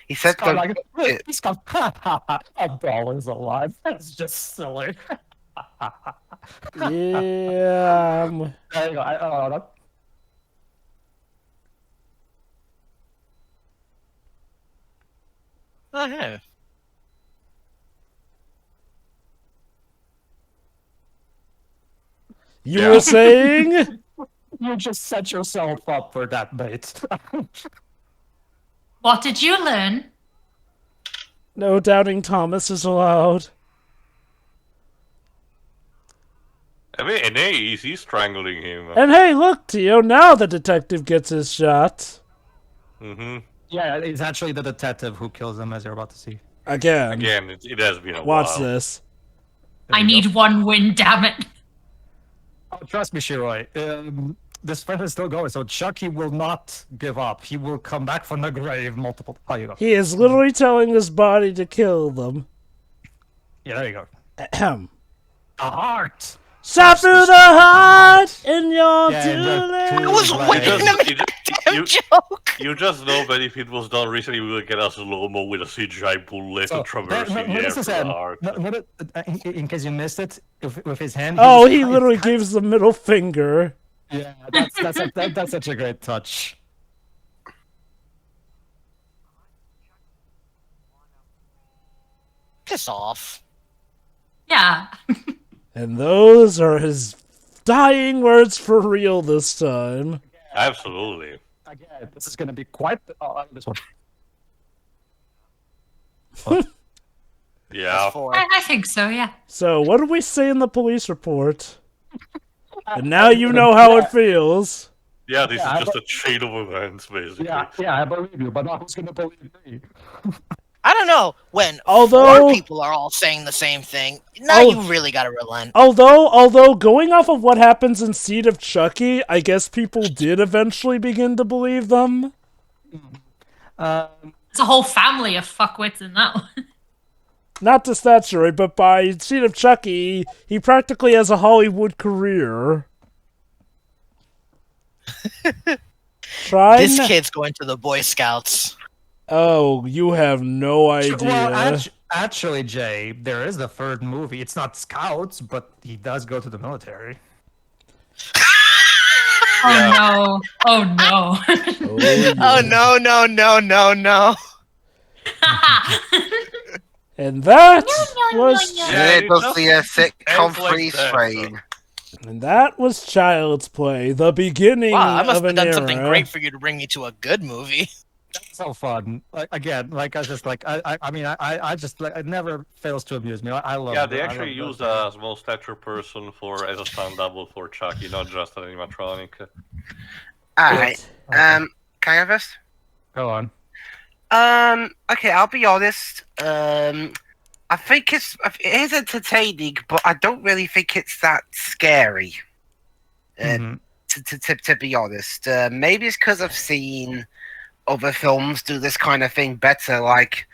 He said, I'm don't, like, he's gone, ha ha ha, a doll is alive. That's just silly. Yeah. There you go. Oh, yeah. You were saying? You just set yourself up for that bait. What did you learn? No doubting Thomas is allowed. I mean, and hey, he's strangling him. And hey, look, Tio, now the detective gets his shot. Mm-hmm. Yeah, it's actually the detective who kills him, as you're about to see. Again. Again, it has been a Watch while. this. There I you go. need one win, damn it. Oh, trust me, Shiroi. This fight is still going, so Chucky will not give up. He will come back from the grave multiple. Oh, you go. He is literally telling his body to kill them. Yeah, there you go. Ahem. A heart. Shot through the heart in your Yeah, too late. I was waiting to make a damn you- joke. You just know that if it was done recently, we will get a slow-mo with a CGI bullet So, traversing the air notice his through the hand. heart. In case you missed it, with his hand. Oh, just he literally gives the middle finger. Yeah, that's such a great touch. Piss off. Yeah. And those are his dying words for real this time. Absolutely. Again, this is gonna be quite. This one. Yeah. I think so, yeah. So, what did we say in the police report? And now you know how it feels. Yeah, this Yeah, is just a chain of events, basically. Yeah, I believe you, but not who's gonna believe me. I don't know. When Although- four people are all saying the same thing, now Oh. you really gotta relent. Although going off of what happens in Seed of Chucky, I guess people did eventually begin to believe them. There's a whole family of fuckwits in that one. Not just that story, but by Seed of Chucky, he practically has a Hollywood career. This kid's going to the Boy Scouts. Oh, you have no idea. Well, actually, Jay, there is the third movie. It's not Scouts, but he does go to the military. Oh no. Oh no. Oh no, no, no, no, no. And that was Yeah, it was the sitcom ends like freeze that, frame. and that was Child's Play, the beginning Wow, I must of have an done era. something great for you to bring me to a good movie. That's so fun. Like again, like I just like I just like it never fails to amuse me. I love. Yeah, it. they I actually love used that. a small stature person as a stunt double for Chucky, not just an animatronic. Alright, can I have this? Go on. Okay, I'll be honest. I think it is entertaining, but I don't really think it's that scary. Mhm. To be honest, maybe it's because I've seen other films do this kind of thing better. Like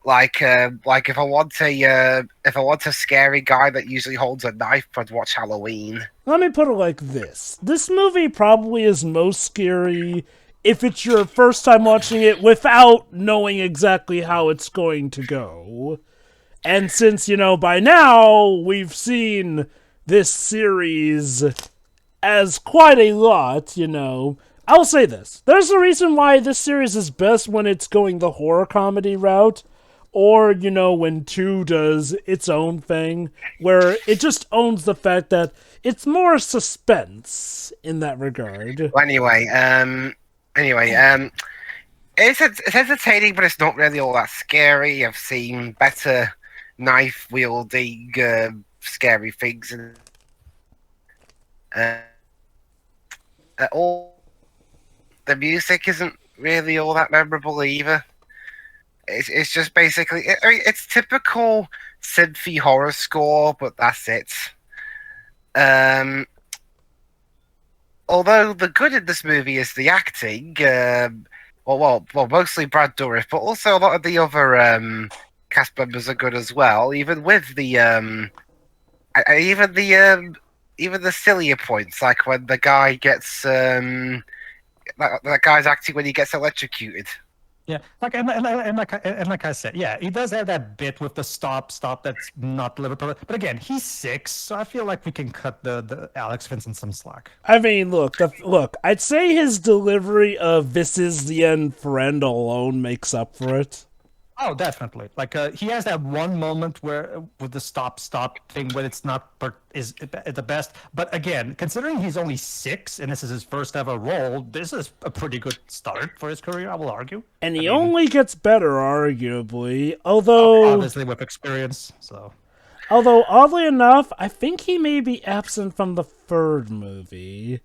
if I want a scary guy that usually holds a knife, I'd watch Halloween. Let me put it like this. This movie probably is most scary if it's your first time watching it without knowing exactly how it's going to go. And since, by now we've seen this series as quite a lot, I'll say this. There's a reason why this series is best when it's going the horror comedy route, or, when 2 does its own thing, where it just owns the fact that it's more suspense in that regard. Well, anyway, it's entertaining, but it's not really all that scary. I've seen better knife-wielding, scary things, and all the music isn't really all that memorable either. It's just basically it's typical synthy horror score, but that's it. Although the good in this movie is the acting. Well, mostly Brad Dourif, but also a lot of the other cast members are good as well. Even with the even the sillier points, like when the guy gets that guy's acting when he gets electrocuted. Yeah, like I said, yeah, he does have that bit with the stop that's not delivered perfectly. But again, he's 6, so I feel like we can cut the Alex Vincent some slack. I mean, look, I'd say his delivery of "This is the end, friend" alone makes up for it. Oh, definitely. Like he has that one moment where with the stop thing when it's not is at the best. But again, considering he's only 6 and this is his first ever role, this is a pretty good start for his career, I will argue. And he only gets better, arguably. Although obviously with experience, so. Although oddly enough, I think he may be absent from the 3rd movie.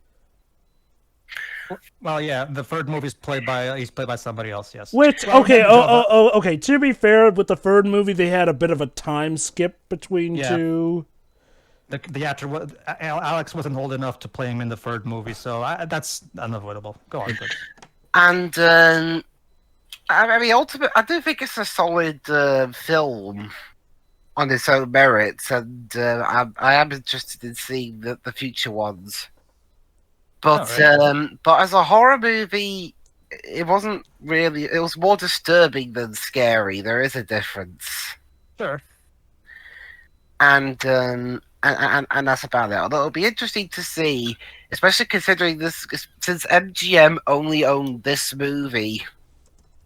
Well, yeah, the 3rd movie is played by somebody else. Yes. Which okay, okay. To be fair, with the 3rd movie, they had a bit of a time skip between 2. The actor Alex wasn't old enough to play him in the 3rd movie, so that's unavoidable. Go on, Chris. And I mean, ultimately, I do think it's a solid film on its own merits, and I am interested in seeing the future ones. But but as a horror movie, it wasn't really. It was more disturbing than scary. There is a difference. Sure. And that's about it. Although it'll be interesting to see, especially considering this, since MGM only owned this movie.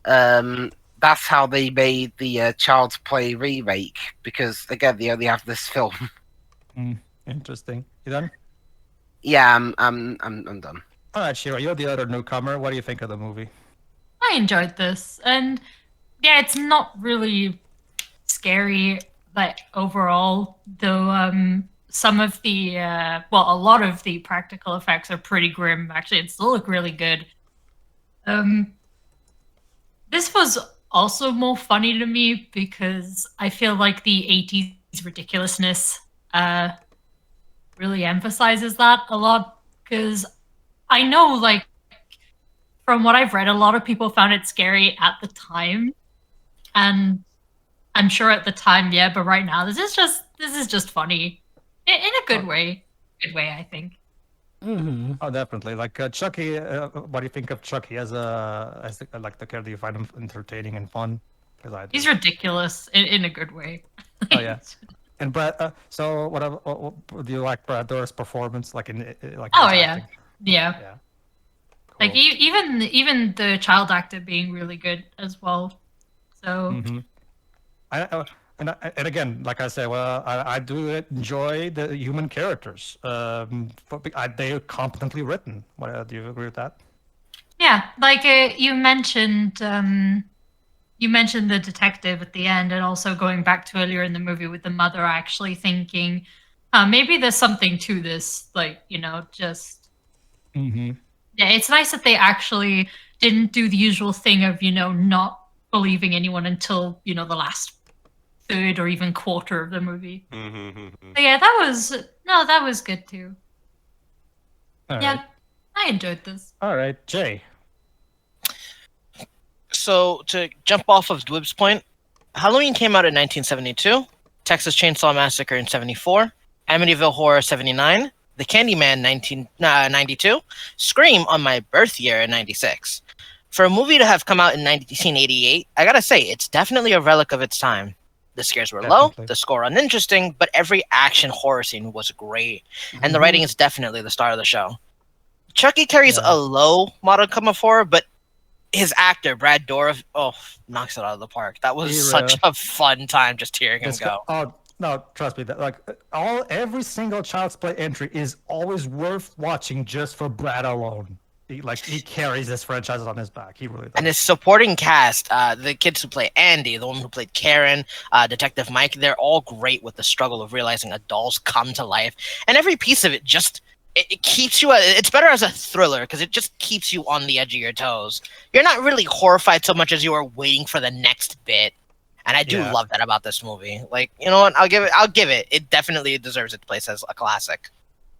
That's how they made the Child's Play remake, because again they only have this film. Interesting. You done? Yeah, I'm done. All right, Shira, you're the other newcomer. What do you think of the movie? I enjoyed this, and yeah, it's not really scary, like overall. Though some of the a lot of the practical effects are pretty grim. Actually, it still look really good. This was also more funny to me because I feel like the 80s ridiculousness really emphasizes that a lot, because I know, like, from what I've read, a lot of people found it scary at the time, and I'm sure at the time, yeah, but right now, this is just funny in a good way. Good way, I think. Mm-hmm. Oh, definitely. Like Chucky, what do you think of Chucky as the character? Do you find him entertaining and fun? Because I do. He's ridiculous in a good way. Oh yeah. And Brad, so what do you like Brad Dourif's performance? Like like? Oh his yeah, acting? yeah. Yeah. Cool. Like even the child actor being really good as well. So. Mm-hmm. And again, like I said, well, I do enjoy the human characters. They are competently written. Do you agree with that? Yeah, like you mentioned the detective at the end, and also going back to earlier in the movie with the mother actually thinking, maybe there's something to this. Like, just. Mm-hmm. Yeah, it's nice that they actually didn't do the usual thing of not believing anyone until the last third or even quarter of the movie. Mm-hmm. So yeah, that was good too. All yeah, right. I enjoyed this. All right, Jay. So to jump off of Dwib's point, Halloween came out in 1972, Texas Chainsaw Massacre in 74, Amityville Horror 79, The Candyman 1992, Scream on my birth year in 96. For a movie to have come out in 1988, I gotta say, it's definitely a relic of its time. The scares were low, the score uninteresting, but every action horror scene was great, and the writing is definitely the star of the show. Chucky carries a low Modern Coming 4, but his actor, Brad Dourif, knocks it out of the park. That was such a fun time just hearing him go. Oh no, trust me. Every single Child's Play entry is always worth watching just for Brad alone. He carries this franchise on his back. He really does. And his supporting cast, the kids who play Andy, the woman who played Karen, Detective Mike, they're all great with the struggle of realizing a doll's come to life. And every piece of it just it keeps you. It's better as a thriller because it just keeps you on the edge of your toes. You're not really horrified so much as you are waiting for the next bit. And I do love that about this movie. Like, you know what? I'll give it. It definitely deserves its place as a classic.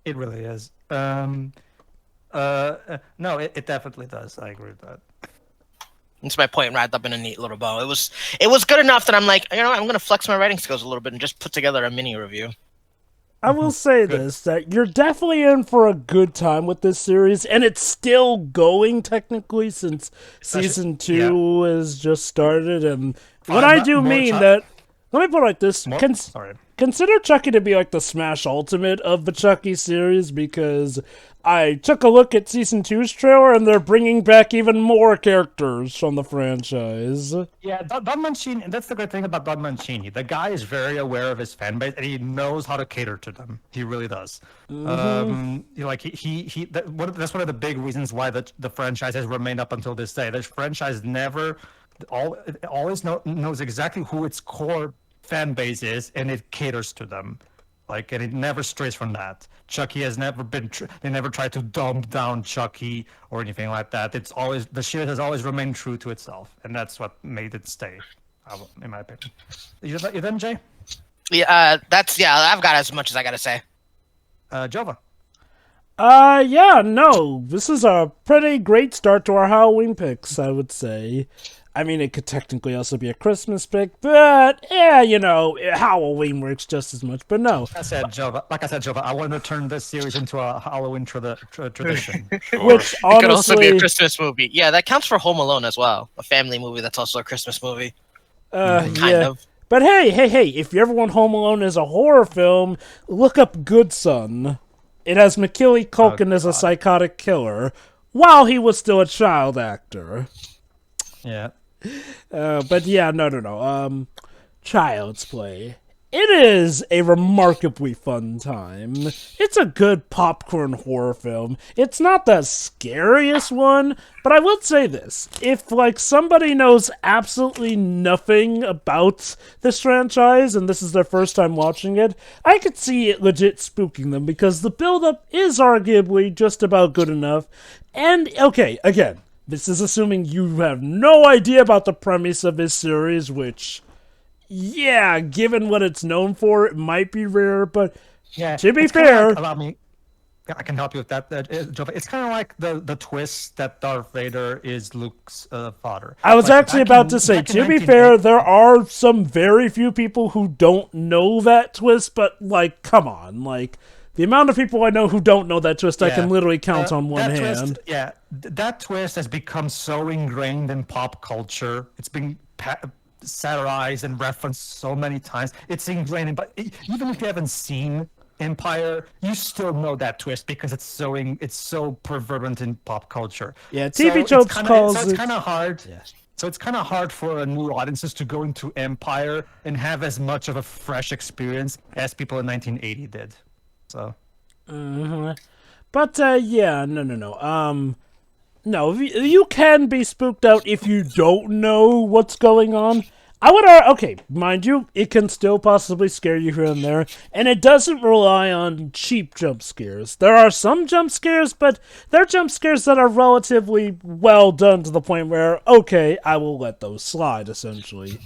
It really is. No, it definitely does. I agree with that. It's my point wrapped up in a neat little bow. It was good enough that I'm like, you know, I'm gonna flex my writing skills a little bit and just put together a mini review. I will say this, that you're definitely in for a good time with this series, and it's still going technically since season 2 has just started. And when I do mean that, let me put it like this: consider Chucky to be like the Smash Ultimate of the Chucky series, because I took a look at season 2's trailer, and they're bringing back even more characters from the franchise. Yeah, Don Mancini, that's the great thing about Don Mancini. The guy is very aware of his fan base, and he knows how to cater to them. He really does. Mm-hmm. That's one of the big reasons why the franchise has remained up until this day. The franchise always knows exactly who its core fan base is, and it caters to them. And it never strays from that. Chucky has never been. They never tried to dumb down Chucky or anything like that. It's always the series has always remained true to itself, and that's what made it stay, in my opinion. You done, Jay? Yeah, I've got as much as I gotta say. Jova. This is a pretty great start to our Halloween picks, I would say. I mean, it could technically also be a Christmas pick, but, Halloween works just as much, but no. Like I said, Jova, I want to turn this series into a Halloween tradition. Which, honestly... It could also be a Christmas movie. Yeah, that counts for Home Alone as well. A family movie that's also a Christmas movie. Kind of. But hey, if you ever want Home Alone as a horror film, look up Good Son. It has Macaulay Culkin as a psychotic killer, while he was still a child actor. Yeah. No. Child's Play. It is a remarkably fun time. It's a good popcorn horror film. It's not the scariest one, but I would say this. If, somebody knows absolutely nothing about this franchise, and this is their first time watching it, I could see it legit spooking them, because the build-up is arguably just about good enough. And, okay, again, this is assuming you have no idea about the premise of this series, which, given what it's known for, it might be rare, but to be fair... I can help you with that, Jova. It's kind of like the twist that Darth Vader is Luke's father. I was actually about to say, to be fair, there are some very few people who don't know that twist, but, come on, the amount of people I know who don't know that twist, I can literally count on one hand. That twist has become so ingrained in pop culture. It's been satirized and referenced so many times. It's ingrained, but even if you haven't seen Empire, you still know that twist because it's so prevalent in pop culture. Yeah, TV tropes calls it. So it's kind of hard. Yeah. So it's kind of hard for new audiences to go into Empire and have as much of a fresh experience as people in 1980 did. So, but no. No, you can be spooked out if you don't know what's going on. I would, mind you, it can still possibly scare you here and there, and it doesn't rely on cheap jump scares. There are some jump scares, but they're jump scares that are relatively well done to the point where, I will let those slide, essentially.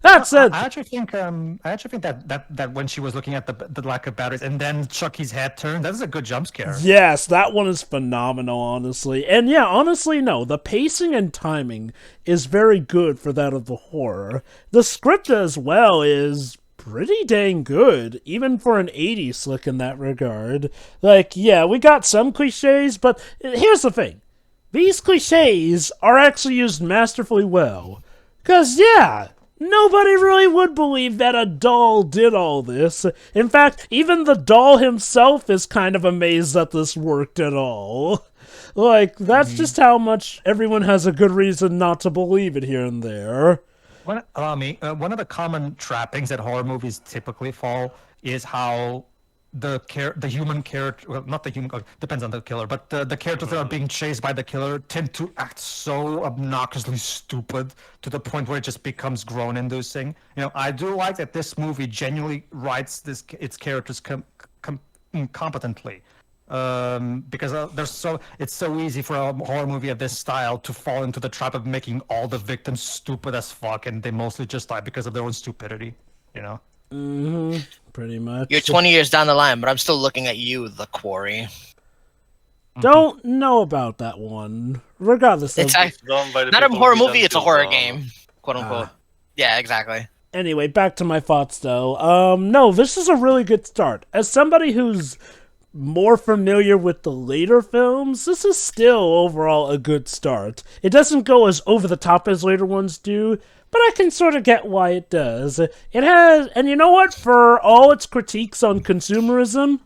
That said, I actually think that when she was looking at the lack of batteries and then Chucky's head turned, that is a good jump scare. Yes, that one is phenomenal, honestly. And honestly, no, the pacing and timing is very good for that of the horror. The script as well is pretty dang good, even for an 80s slick in that regard. We got some cliches, but here's the thing. These cliches are actually used masterfully well. 'Cause, nobody really would believe that a doll did all this. In fact, even the doll himself is kind of amazed that this worked at all. Like, that's just how much everyone has a good reason not to believe it here and there. Allow me. One of the common trappings that horror movies typically fall is how the human character, well, not the human, depends on the killer, but the characters that are being chased by the killer tend to act so obnoxiously stupid to the point where it just becomes groan-inducing. I do like that this movie genuinely writes its characters competently. Because it's so easy for a horror movie of this style to fall into the trap of making all the victims stupid as fuck, and they mostly just die because of their own stupidity. Pretty much. You're 20 years down the line, but I'm still looking at you, the quarry. Don't know about that one. Regardless of... It's Done by the not a people horror who movie, done it's a Till horror Dawn. game. Quote unquote. Yeah, exactly. Anyway, back to my thoughts, though. No, this is a really good start. As somebody who's more familiar with the later films, this is still overall a good start. It doesn't go as over the top as later ones do, but I can sort of get why it does. It has, and you know what? For all its critiques on consumerism,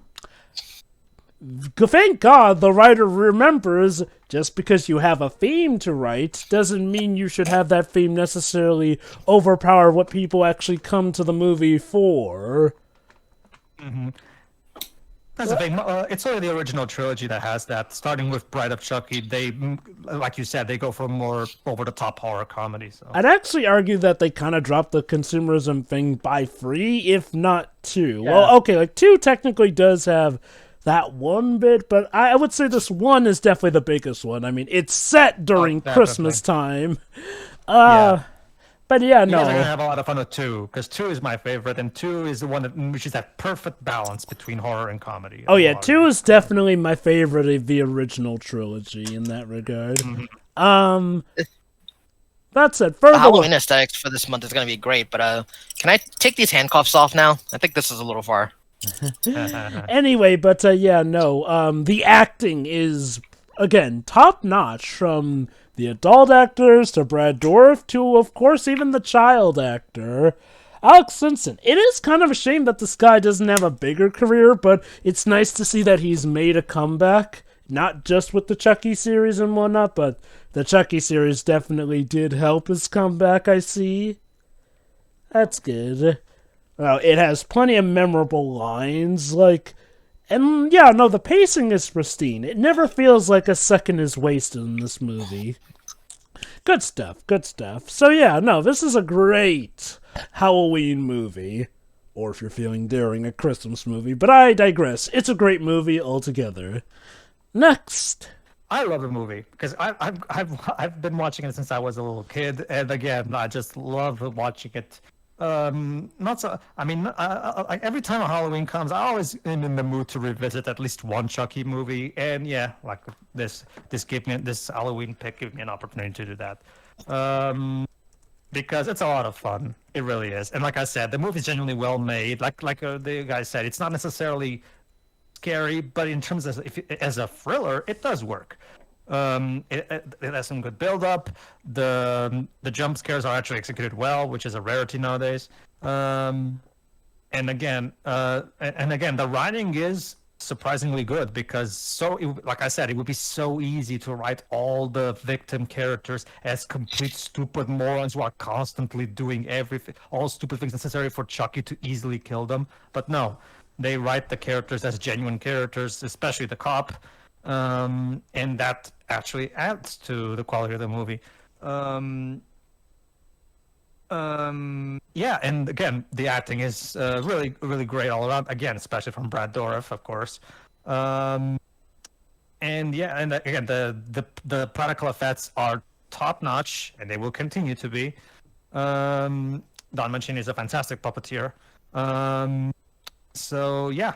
thank God the writer remembers just because you have a theme to write doesn't mean you should have that theme necessarily overpower what people actually come to the movie for. That's the thing. It's only the original trilogy that has that. Starting with Bride of Chucky, they, like you said, they go for more over-the-top horror comedy. So. I'd actually argue that they kind of dropped the consumerism thing by 3, if not 2. Yeah. Well, okay, like 2 technically does have that one bit, but I would say this one is definitely the biggest one. I mean, it's set during Christmas time. Yeah. But yeah, You no. guys are gonna have a lot of fun with 2, because 2 is my favorite, and 2 is the one which is that perfect balance between horror and comedy. Oh yeah, 2 is definitely my favorite of the original trilogy in that regard. That's it. The Halloween aesthetics for this month is going to be great, but can I take these handcuffs off now? I think this is a little far. Anyway, but yeah, no. The acting is, again, top-notch from the adult actors to Brad Dourif to, of course, even the child actor, Alex Simpson. It is kind of a shame that this guy doesn't have a bigger career, but it's nice to see that he's made a comeback, not just with the Chucky series and whatnot, but the Chucky series definitely did help his comeback, I see. That's good. Well, it has plenty of memorable lines, and yeah, no, the pacing is pristine. It never feels like a second is wasted in this movie. Good stuff, good stuff. So yeah, no, this is a great Halloween movie. Or if you're feeling daring, a Christmas movie. But I digress. It's a great movie altogether. Next. I love the movie because I've been watching it since I was a little kid, and again, I just love watching it. Not so. I mean, every time a Halloween comes, I always am in the mood to revisit at least one Chucky movie, and yeah, like this Halloween pick gave me an opportunity to do that. Because it's a lot of fun. It really is, and like I said, the movie's genuinely well made. Like the guy said, it's not necessarily scary, but in terms of as a thriller, it does work. It has some good build-up. The jump scares are actually executed well, which is a rarity nowadays. And again, the writing is surprisingly good because like I said, it would be so easy to write all the victim characters as complete stupid morons who are constantly doing all stupid things necessary for Chucky to easily kill them. But no, they write the characters as genuine characters, especially the cop. And that actually adds to the quality of the movie. Yeah, and again, the acting is really, really great all around. Again, especially from Brad Dourif, of course. And yeah, and again, the practical effects are top notch, and they will continue to be. Don Mancini is a fantastic puppeteer. So yeah.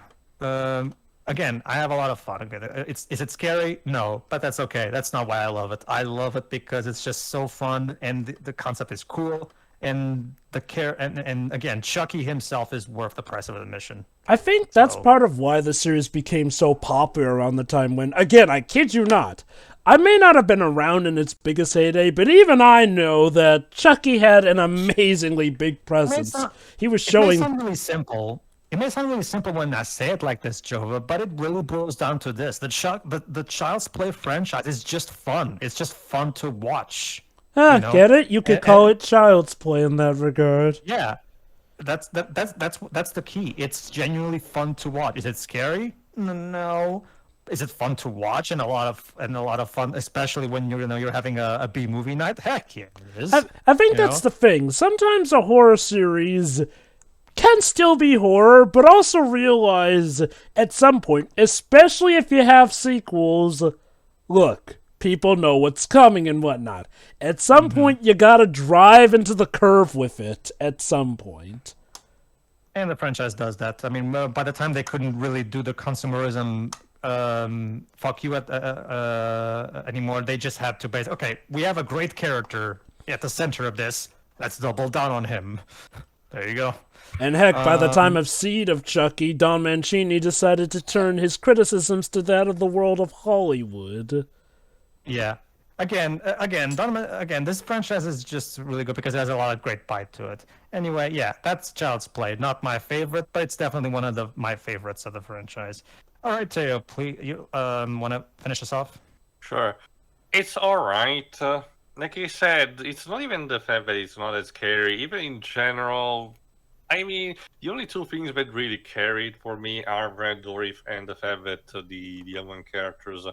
Again, I have a lot of fun with it. Is it scary? No, but that's okay. That's not why I love it. I love it because it's just so fun, and the concept is cool, and and again, Chucky himself is worth the price of admission. I think that's part of why the series became so popular around the time when, again, I kid you not, I may not have been around in its biggest heyday, but even I know that Chucky had an amazingly big presence. He was showing. It may sound really simple. It may sound really simple when I say it like this, Jova, but it really boils down to this: the Child's Play franchise is just fun. It's just fun to watch. Ah, You know? get it? You could call it Child's Play in that regard. Yeah, that's the key. It's genuinely fun to watch. Is it scary? No. Is it fun to watch and a lot of fun, especially when you're having a B movie night? Heck yeah, it is. I think that's the thing. Sometimes a horror series can still be horror, but also realize at some point, especially if you have sequels, look, people know what's coming and whatnot. At some point, you gotta drive into the curve with it at some point. And the franchise does that. I mean, by the time they couldn't really do the consumerism fuck you anymore, they just had to base, okay, we have a great character at the center of this. Let's double down on him. There you go. And heck, by the time of Seed of Chucky, Don Mancini decided to turn his criticisms to that of the world of Hollywood. Yeah. Again, this franchise is just really good because it has a lot of great bite to it. Anyway, yeah, that's Child's Play. Not my favorite, but it's definitely one of my favorites of the franchise. All right, Teo, please, you want to finish us off? Sure. It's alright. Like you said, it's not even the fact that it's not as scary. Even in general, I mean, the only two things that really carried for me are Brad Dourif and the fact that the young characters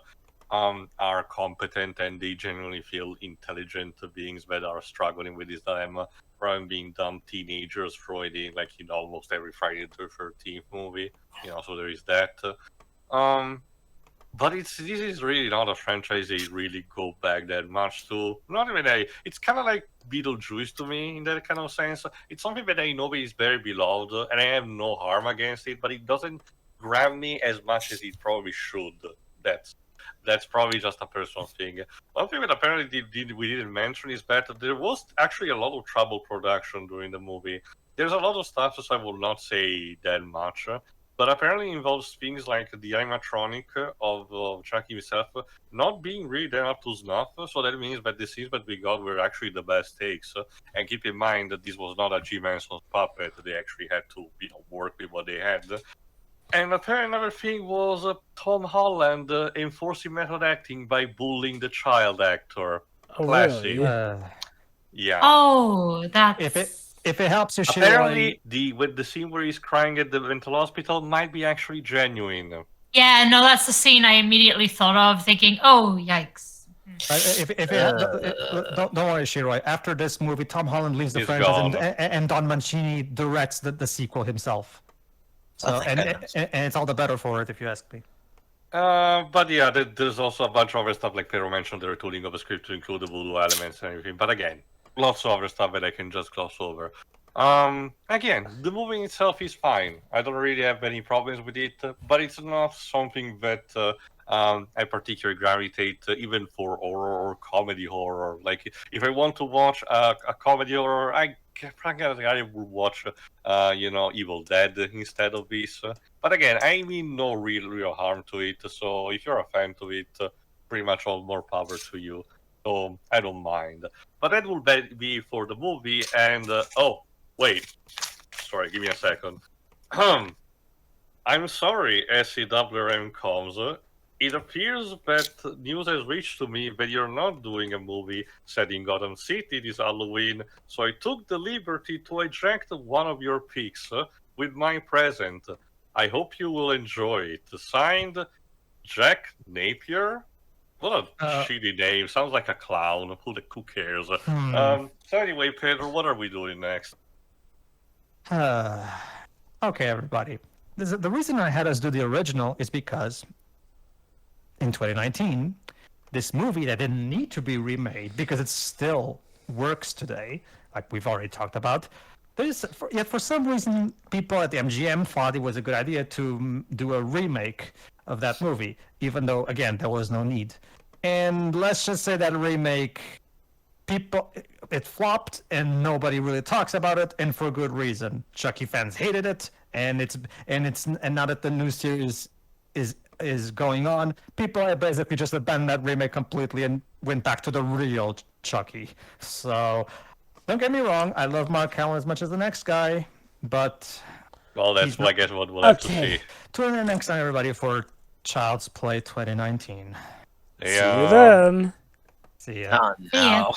are competent and they genuinely feel intelligent beings that are struggling with this dilemma rather than being dumb teenagers Freudian like in almost every Friday the 13th movie. So there is that. But this is really not a franchise they really go back that much to. Not even it's kind of like Beetlejuice to me in that kind of sense. It's something that I know is very beloved, and I have no harm against it, but it doesn't grab me as much as it probably should. That's probably just a personal thing. One thing that apparently we didn't mention is that there was actually a lot of trouble production during the movie. There's a lot of stuff, so I will not say that much. But apparently involves things like the animatronic of Chucky himself not being really that up to snuff. So that means that the scenes that we got were actually the best takes. And keep in mind that this was not a G. Manson's puppet. They actually had to work with what they had. And apparently another thing was Tom Holland enforcing method acting by bullying the child actor. Oh, Classic. really? Yeah. Oh, that's... If it helps you, Apparently, with the scene where he's crying at the mental hospital might be actually genuine. Yeah, no, that's the scene I immediately thought of, thinking, oh, yikes. Don't worry, Shiroi. After this movie, Tom Holland leaves the He's franchise, gone. and Don Mancini directs the sequel himself. So, and it's all the better for it, if you ask me. But yeah, there's also a bunch of other stuff, like Pero mentioned, the retooling of the script to include the voodoo elements and everything. But again, lots of other stuff that I can just gloss over. Again, the movie itself is fine. I don't really have any problems with it, but it's not something that I particularly gravitate even for horror or comedy horror. Like, if I want to watch a comedy horror, I would watch, Evil Dead instead of this. But again, I mean no real harm to it. So if you're a fan to it, pretty much all more power to you. So I don't mind. But that will be for the movie. And oh wait, sorry, give me a second. I'm sorry, SCWRM comes. It appears that news has reached to me that you're not doing a movie set in Gotham City this Halloween, so I took the liberty to eject one of your picks with my present. I hope you will enjoy it. Signed, Jack Napier? What a shitty name. Sounds like a clown. Who cares? So anyway, Pedro, what are we doing next? Okay, everybody. The reason I had us do the original is because in 2019, this movie that didn't need to be remade because it still works today, like we've already talked about, yet for some reason, people at the MGM thought it was a good idea to do a remake of that movie, even though, again, there was no need. And let's just say that remake, it flopped and nobody really talks about it, and for good reason. Chucky fans hated it, and now that the new series is going on, people have basically just abandoned that remake completely and went back to the real Chucky. So don't get me wrong, I love Mark Hamill as much as the next guy, but Well, that's He's I guess what we'll have to Okay. see. Tune in next time, everybody, for Child's Play 2019. See you then. See ya. Oh, See ya. no.